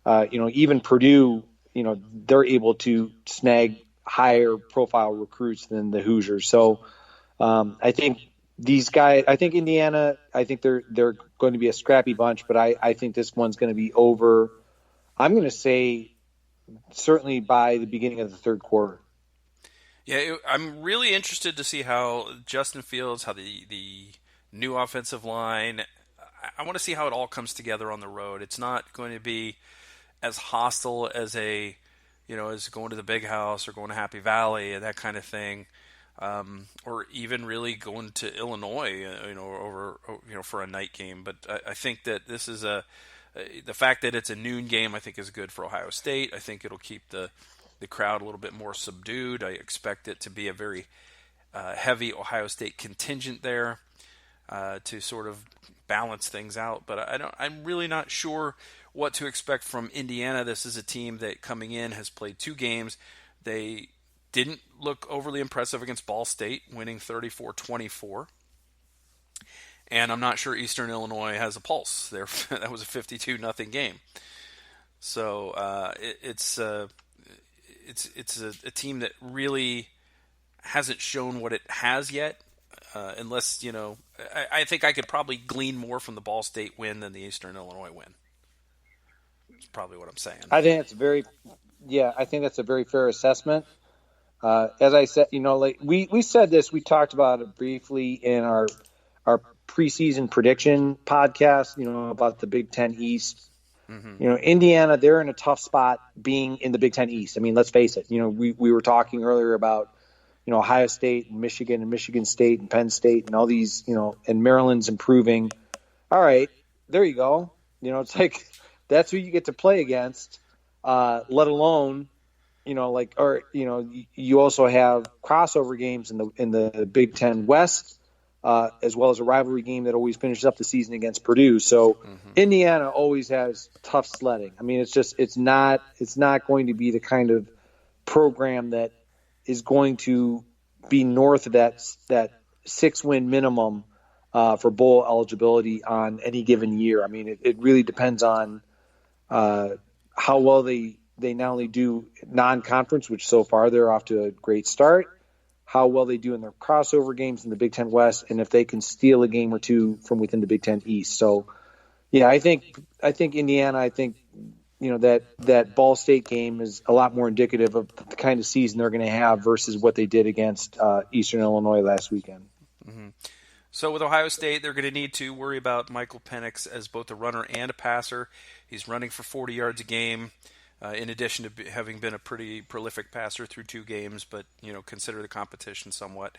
even Purdue, they're able to snag higher profile recruits than the Hoosiers. So I think these guys, I think Indiana, I think they're going to be a scrappy bunch, but I think this one's going to be over. I'm going to say certainly by the beginning of the third quarter. Yeah, I'm really interested to see how Justin Fields, how the new offensive line, I want to see how it all comes together on the road. It's not going to be as hostile as as going to the Big House or going to Happy Valley and that kind of thing, or even really going to Illinois, over for a night game. But I think that this is the fact that it's a noon game, I think is good for Ohio State. I think it'll keep the crowd a little bit more subdued. I expect it to be a very heavy Ohio State contingent there to sort of balance things out. But I'm really not sure what to expect from Indiana. This is a team that coming in has played 2 games. They didn't look overly impressive against Ball State, winning 34-24. And I'm not sure Eastern Illinois has a pulse. That was a 52-0 game. So it's a team that really hasn't shown what it has yet. Unless, I think I could probably glean more from the Ball State win than the Eastern Illinois win. That's probably what I'm saying. I think that's a very fair assessment. As I said, like we said this, we talked about it briefly in our preseason prediction podcast, about the Big Ten East. Mm-hmm. Indiana, they're in a tough spot being in the Big Ten East. I mean, let's face it. We were talking earlier about, Ohio State and Michigan State and Penn State and all these, and Maryland's improving. All right, there you go. It's like that's who you get to play against, let alone, you also have crossover games in the Big Ten West, as well as a rivalry game that always finishes up the season against Purdue. So Indiana always has tough sledding. I mean, it's not going to be the kind of program that is going to be north of that 6-win minimum for bowl eligibility on any given year. I mean, it really depends on how well they not only do non-conference, which so far they're off to a great start, how well they do in their crossover games in the Big Ten West, and if they can steal a game or two from within the Big Ten East. So, yeah, I think Indiana, that Ball State game is a lot more indicative of the kind of season they're going to have versus what they did against Eastern Illinois last weekend. Mm-hmm. So with Ohio State, they're going to need to worry about Michael Penix as both a runner and a passer. He's running for 40 yards a game. in addition to having been a pretty prolific passer through 2 games, but consider the competition somewhat.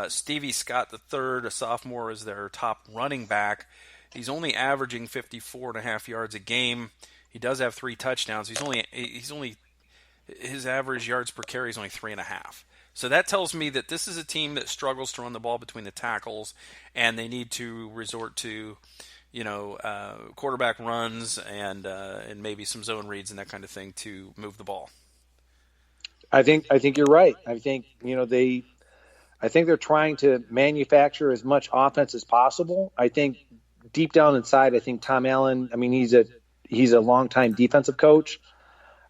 Stevie Scott III, a sophomore, is their top running back. He's only averaging 54.5 yards a game. He does have 3 touchdowns. His average yards per carry is only 3.5. So that tells me that this is a team that struggles to run the ball between the tackles, and they need to resort to, quarterback runs and maybe some zone reads and that kind of thing to move the ball. I think you're right. I think they're trying to manufacture as much offense as possible. I think deep down inside, I think Tom Allen, I mean, he's a longtime defensive coach.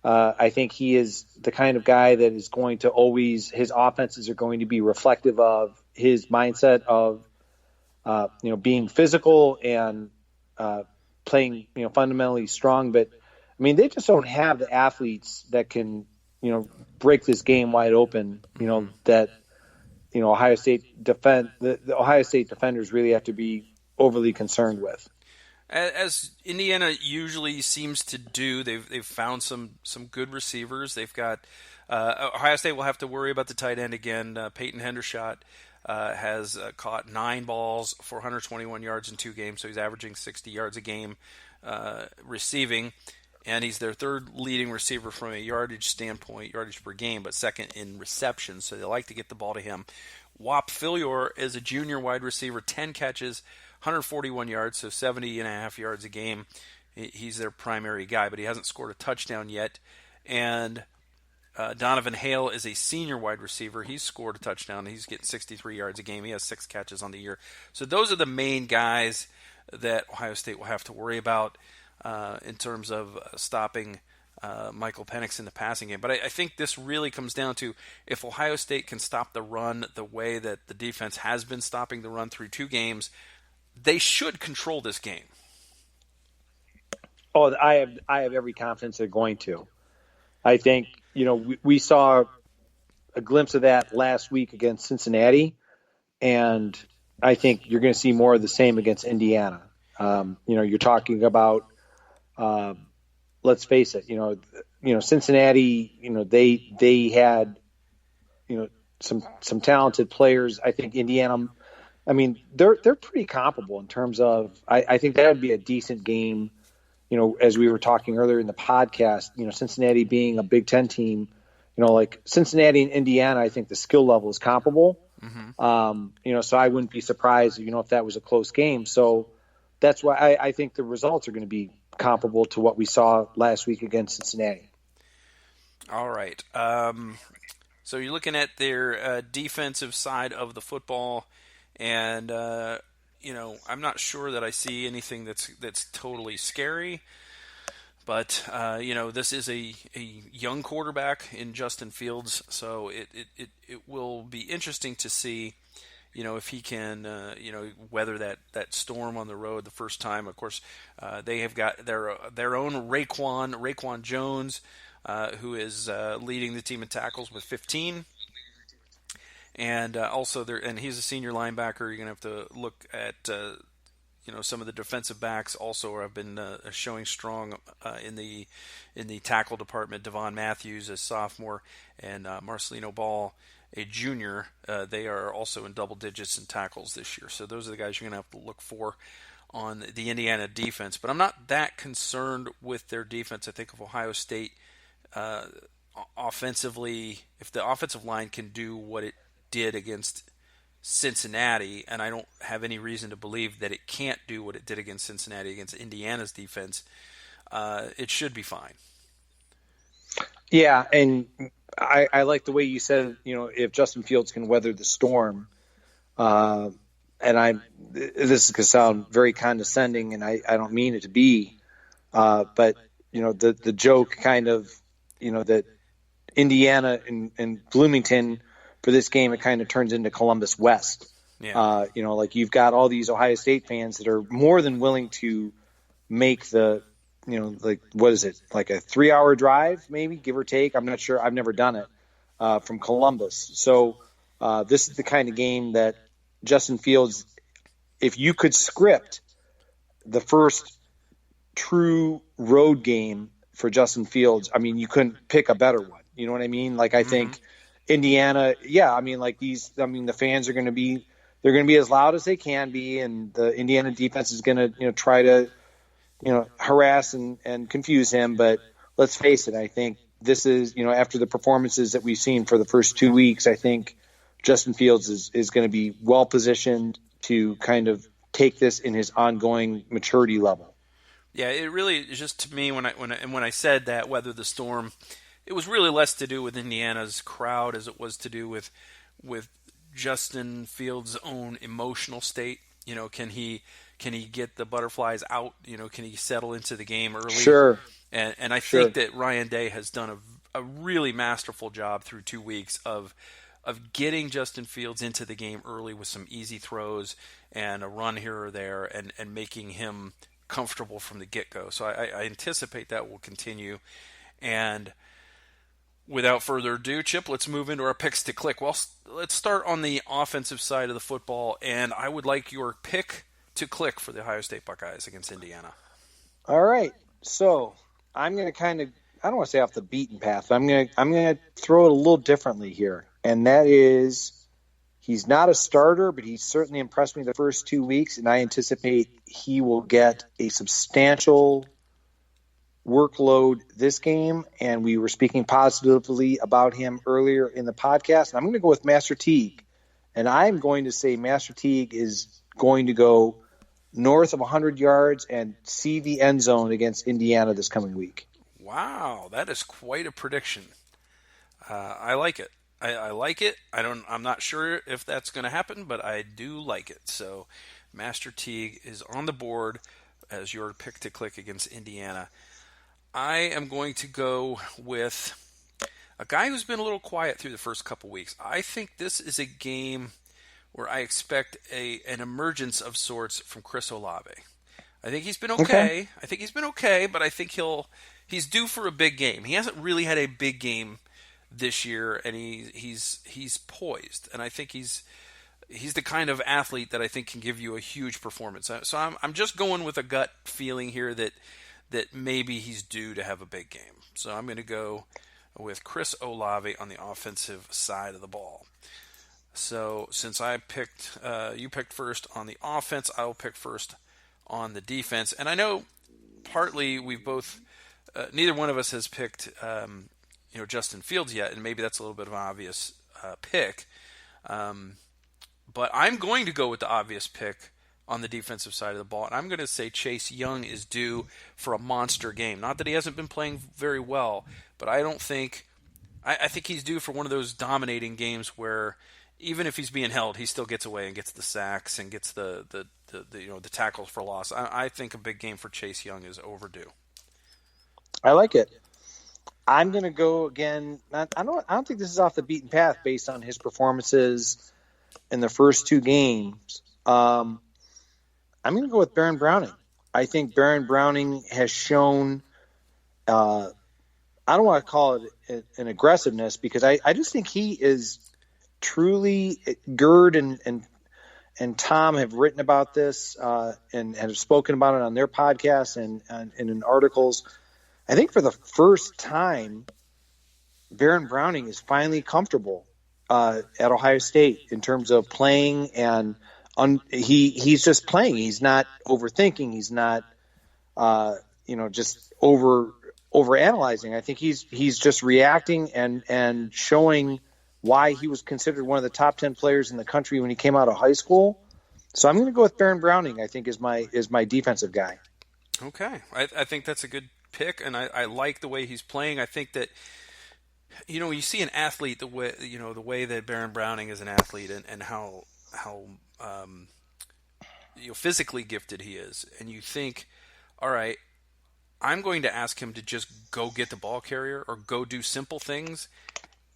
I think he is the kind of guy that is going to always, his offenses are going to be reflective of his mindset of, being physical and playing, fundamentally strong. But, I mean, they just don't have the athletes that can, break this game wide open, that, Ohio State the Ohio State defenders really have to be overly concerned with. As Indiana usually seems to do, they've found some good receivers. They've got Ohio State will have to worry about the tight end again. Peyton Hendershot has caught 9 balls for 121 yards in 2 games, so he's averaging 60 yards a game receiving, and he's their 3rd leading receiver from a yardage per game, but 2nd in receptions, so they like to get the ball to him. Whop Philyor is a junior wide receiver, 10 catches, 141 yards, so 70.5 yards a game. He's their primary guy, but he hasn't scored a touchdown yet. And Donovan Hale is a senior wide receiver. He's scored a touchdown. He's getting 63 yards a game. He has 6 catches on the year. So those are the main guys that Ohio State will have to worry about in terms of stopping Michael Penix in the passing game. But I think this really comes down to if Ohio State can stop the run the way that the defense has been stopping the run through 2 games, they should control this game. Oh, I have every confidence they're going to. I think, we saw a glimpse of that last week against Cincinnati, and I think you're going to see more of the same against Indiana. You're talking about, let's face it, Cincinnati, they had, some talented players. I think Indiana, I mean, they're pretty comparable in terms of, I think that would be a decent game, as we were talking earlier in the podcast, Cincinnati being a Big Ten team, like Cincinnati and Indiana, I think the skill level is comparable. Mm-hmm. So I wouldn't be surprised, if that was a close game. So that's why I think the results are going to be comparable to what we saw last week against Cincinnati. All right. So you're looking at their defensive side of the football. And, I'm not sure that I see anything that's totally scary. But, this is a young quarterback in Justin Fields. So it will be interesting to see, if he can, weather that storm on the road the first time. Of course, they have got their own Raekwon Jones, who is leading the team in tackles with 15. And also, he's a senior linebacker. You're going to have to look at, some of the defensive backs also have been showing strong in the tackle department. Devon Matthews, a sophomore, and Marcelino Ball, a junior. They are also in double digits in tackles this year. So those are the guys you're going to have to look for on the Indiana defense. But I'm not that concerned with their defense. I think if Ohio State offensively, if the offensive line can do what it did against Cincinnati, and I don't have any reason to believe that it can't do what it did against Cincinnati against Indiana's defense, it should be fine. Yeah, and I like the way you said, if Justin Fields can weather the storm, and this is going to sound very condescending, and I don't mean it to be, but the joke kind of, that Indiana and Bloomington for this game, it kind of turns into Columbus West. Yeah. Like you've got all these Ohio State fans that are more than willing to make the, what is it? Like a 3-hour drive, maybe, give or take. I'm not sure. I've never done it from Columbus. So this is the kind of game that Justin Fields, if you could script the first true road game for Justin Fields, I mean, you couldn't pick a better one. You know what I mean? Like, I think Indiana, I mean, like the fans are going to be, they're going to be as loud as they can be. And the Indiana defense is going to, try to, harass and confuse him. But let's face it, I think this is, after the performances that we've seen for the first 2 weeks, I think Justin Fields is going to be well positioned to kind of take this in his ongoing maturity level. Yeah, it really is just, to me, when I said that weather the storm, it was really less to do with Indiana's crowd as it was to do with Justin Fields' own emotional state. Can he get the butterflies out? Can he settle into the game early? Sure. And I think that Ryan Day has done a really masterful job through 2 weeks of getting Justin Fields into the game early with some easy throws and a run here or there, and making him comfortable from the get-go. So I anticipate that will continue. And without further ado, Chip, let's move into our picks to click. Well, let's start on the offensive side of the football, and I would like your pick to click for the Ohio State Buckeyes against Indiana. All right. So I'm going to kind of, I don't want to say off the beaten path, but I'm going to throw it a little differently here. And that is, he's not a starter, but he's certainly impressed me the first 2 weeks, and I anticipate he will get a substantial workload this game. And we were speaking positively about him earlier in the podcast. And I'm going to go with Master Teague. And I'm going to say Master Teague is going to go north of 100 yards and see the end zone against Indiana this coming week. Wow, that is quite a prediction. I like it. I like it. I'm not sure if that's going to happen, but I do like it. So Master Teague is on the board as your pick to click against Indiana. I am going to go with a guy who's been a little quiet through the first couple weeks. I think this is a game where I expect an emergence of sorts from Chris Olave. I think he's been okay. But I think he's due for a big game. He hasn't really had a big game this year, and he's poised. And I think he's the kind of athlete that I think can give you a huge performance. So I'm just going with a gut feeling here that maybe he's due to have a big game. So I'm going to go with Chris Olave on the offensive side of the ball. So since you picked first on the offense, I will pick first on the defense. And I know partly we've both, neither one of us has picked, Justin Fields yet, and maybe that's a little bit of an obvious pick. But I'm going to go with the obvious pick on the defensive side of the ball, and I'm going to say Chase Young is due for a monster game. Not that he hasn't been playing very well, but I think he's due for one of those dominating games where even if he's being held, he still gets away and gets the sacks and gets the tackles for loss. I think a big game for Chase Young is overdue. I like it. I'm going to go again. I don't think this is off the beaten path based on his performances in the first 2 games. I'm going to go with Baron Browning. I think Baron Browning has shown, I don't want to call it an aggressiveness, because I just think he is truly, Gerd and Tom have written about this and have spoken about it on their podcasts and in articles. I think for the first time, Baron Browning is finally comfortable at Ohio State in terms of playing, and he's just playing. He's not overthinking. He's not just over analyzing. I think he's just reacting and showing why he was considered one of the top 10 players in the country when he came out of high school. So I'm going to go with Baron Browning, I think, is my defensive guy. Okay. I think that's a good pick, and I like the way he's playing. I think that, you see an athlete the way that Baron Browning is an athlete, and how physically gifted he is, and you think, all right, I'm going to ask him to just go get the ball carrier or go do simple things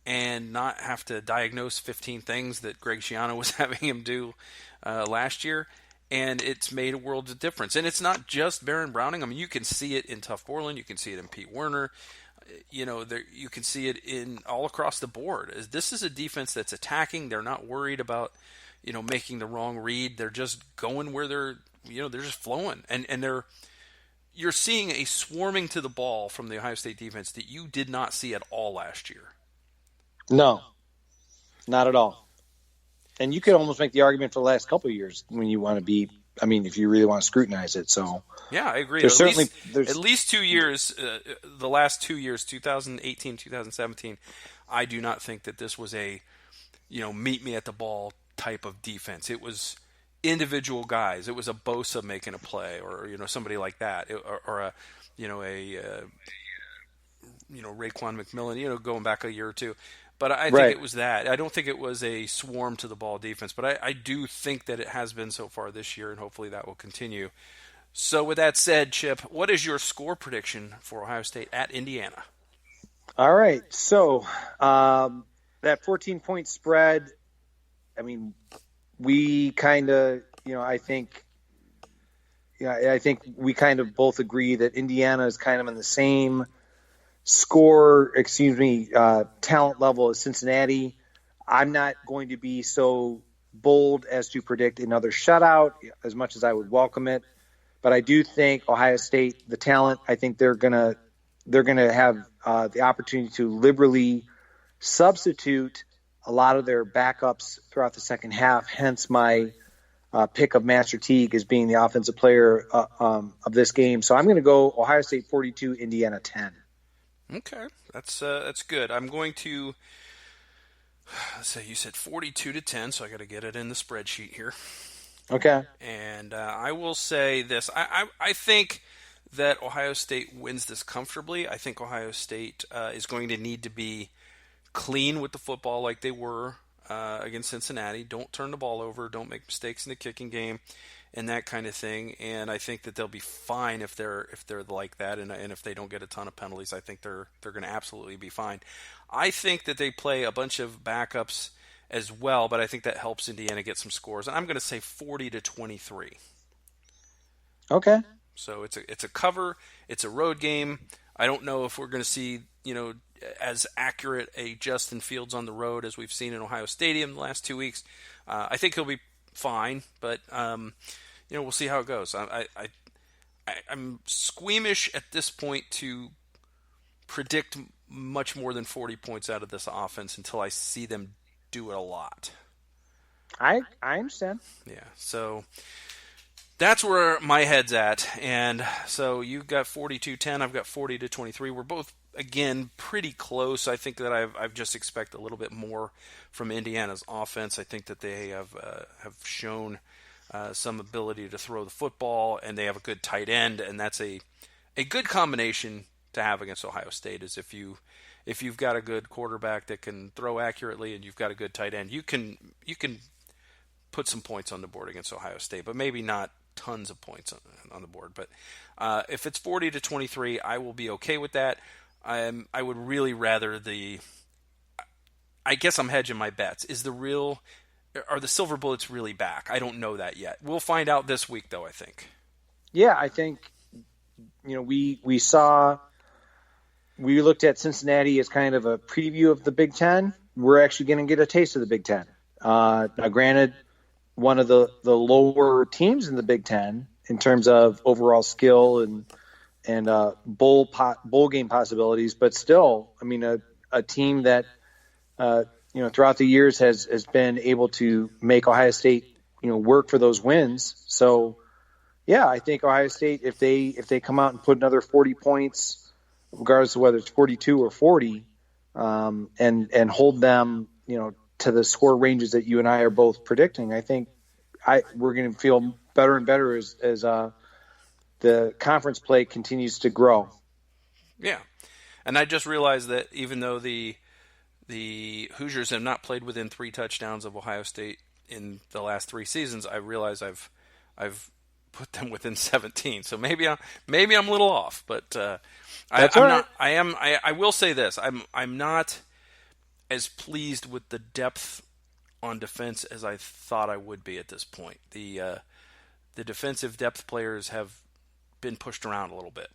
and not have to diagnose 15 things that Greg Schiano was having him do last year. And it's made a world of difference. And it's not just Baron Browning. I mean, you can see it in Tuff Borland. You can see it in Pete Werner. You can see it in all across the board. This is a defense that's attacking. They're not worried about, making the wrong read. They're just going where they're just flowing. And they're, you're seeing a swarming to the ball from the Ohio State defense that you did not see at all last year. No, not at all. And you could almost make the argument for the last couple of years when you want to be. I mean, if you really want to scrutinize it. So yeah, I agree. There's At least 2 years, the last 2 years, 2018, 2017, I do not think that this was a, meet me at the ball type of defense. It was individual guys. It was a Bosa making a play, or somebody like that, or a Raekwon McMillan, going back a year or two. But I think it was that. I don't think it was a swarm to the ball defense, but I do think that it has been so far this year, and hopefully that will continue. So with that said, Chip, what is your score prediction for Ohio State at Indiana? All right. So that 14-point spread, I mean, we kind of, I think we kind of both agree that Indiana is kind of in the same talent level as Cincinnati. I'm not going to be so bold as to predict another shutout, as much as I would welcome it. But I do think Ohio State, the talent, I think they're gonna have the opportunity to liberally substitute a lot of their backups throughout the second half. Hence my pick of Master Teague as being the offensive player of this game. So I'm going to go Ohio State 42, Indiana 10. Okay, that's good. I'm going to say you said 42-10, so I got to get it in the spreadsheet here. Okay. And I will say this: I think that Ohio State wins this comfortably. I think Ohio State is going to need to be clean with the football like they were against Cincinnati. Don't turn the ball over. Don't make mistakes in the kicking game, and that kind of thing. And I think that they'll be fine if they're like that, and if they don't get a ton of penalties. I think they're going to absolutely be fine. I think that they play a bunch of backups as well, but I think that helps Indiana get some scores. And I'm going to say 40-23. Okay. So it's a cover. It's a road game. I don't know if we're going to see as accurate a Justin Fields on the road as we've seen in Ohio Stadium the last 2 weeks. I think he'll be fine, but we'll see how it goes. I'm squeamish at this point to predict much more than 40 points out of this offense until I see them do it a lot. I understand. Yeah, so that's where my head's at. And so you've got 42-10, I've got 40-23. We're both, again, pretty close. I think that I've just expect a little bit more from Indiana's offense. I think that they have shown some ability to throw the football, and they have a good tight end, and that's a good combination to have against Ohio State. Is if you've got a good quarterback that can throw accurately and you've got a good tight end, you can put some points on the board against Ohio State, but maybe not tons of points on the board. But if it's 40-23, I will be okay with that. I would really rather I guess I'm hedging my bets. Are the silver bullets really back? I don't know that yet. We'll find out this week, though, I think. Yeah, I think, we looked at Cincinnati as kind of a preview of the Big Ten. We're actually going to get a taste of the Big Ten. Now, granted, one of the lower teams in the Big Ten in terms of overall skill and bowl game possibilities, but still, I mean, a team that throughout the years has been able to make Ohio State work for those wins. So yeah, I think Ohio State, if they come out and put another 40 points, regardless of whether it's 42 or 40, and hold them to the score ranges that you and I are both predicting, I think we're going to feel better and better as the conference play continues to grow. Yeah, and I just realized that even though the Hoosiers have not played within 3 touchdowns of Ohio State in the last 3 seasons, I realize I've put them within 17. So maybe I'm a little off, but I will say this: I'm not as pleased with the depth on defense as I thought I would be at this point. The defensive depth players have been pushed around a little bit.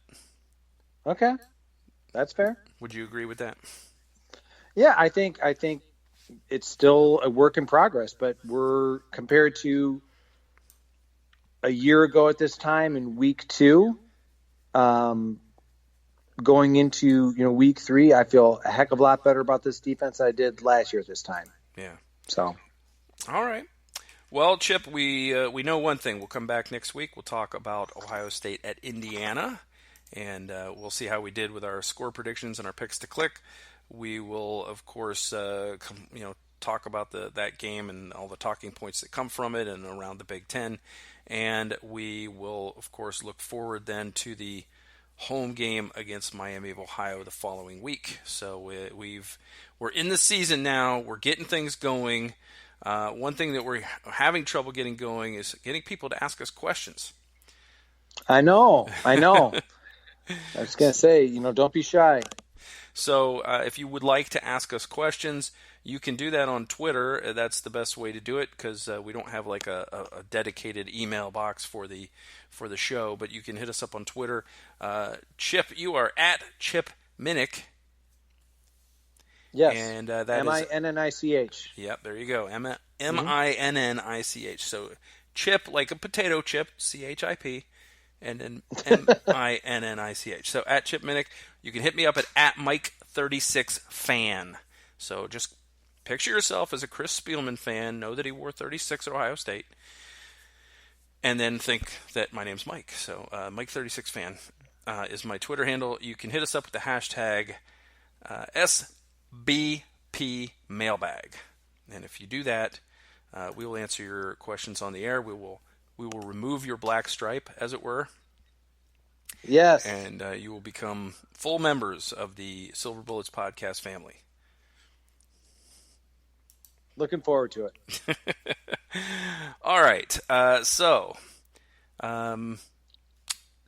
Okay, that's fair. Would you agree with that? Yeah, I think it's still a work in progress, but we're compared to a year ago at this time in week 2. Going into week 3, I feel a heck of a lot better about this defense than I did last year at this time. Yeah. So, all right. Well, Chip, we know one thing. We'll come back next week. We'll talk about Ohio State at Indiana, and we'll see how we did with our score predictions and our picks to click. We will, of course, talk about that game and all the talking points that come from it and around the Big Ten. And we will, of course, look forward then to the home game against Miami of Ohio the following week. So we're in the season now. We're getting things going. One thing that we're having trouble getting going is getting people to ask us questions. I know. I was going to say, don't be shy. So if you would like to ask us questions, you can do that on Twitter. That's the best way to do it because we don't have like a dedicated email box for the show. But you can hit us up on Twitter. Chip, you are at Chip Minnick. Yes. And that Minnich. Yep, there you go. Minnich. So chip, like a potato chip, CHIP, and then Minnich. So at Chip Minnick, you can hit me up at Mike36fan. So just picture yourself as a Chris Spielman fan, know that he wore 36 at Ohio State, and then think that my name's Mike. So Mike36fan is my Twitter handle. You can hit us up with the hashtag SBP Mailbag. And if you do that, we will answer your questions on the air. We will remove your black stripe, as it were. Yes. And you will become full members of the Silver Bullets podcast family. Looking forward to it. All right.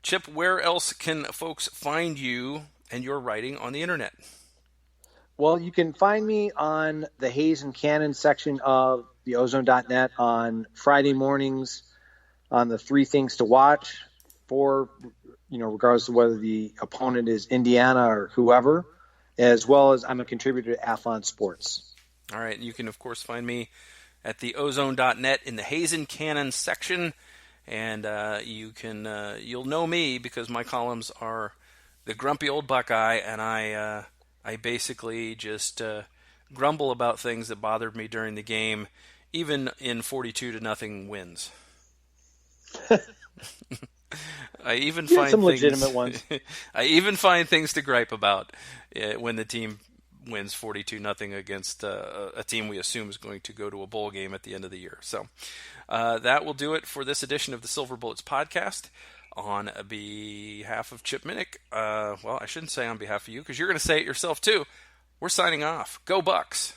Chip, where else can folks find you and your writing on the internet? Well, you can find me on the Hayes and Cannon section of the ozone.net on Friday mornings on the 3 things to watch for, regardless of whether the opponent is Indiana or whoever, as well as I'm a contributor to Athlon Sports. All right. You can, of course, find me at the ozone.net in the Hayes and Cannon section. And you'll know me because my columns are the grumpy old Buckeye, and I basically just grumble about things that bothered me during the game, even in 42-0 wins. I even find some legitimate ones. I even find things to gripe about when the team wins 42-0 against a team we assume is going to go to a bowl game at the end of the year. So that will do it for this edition of the Silver Bullets podcast. On behalf of Chip Minnick, well, I shouldn't say on behalf of you because you're going to say it yourself too. We're signing off. Go Bucks.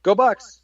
Go Bucks.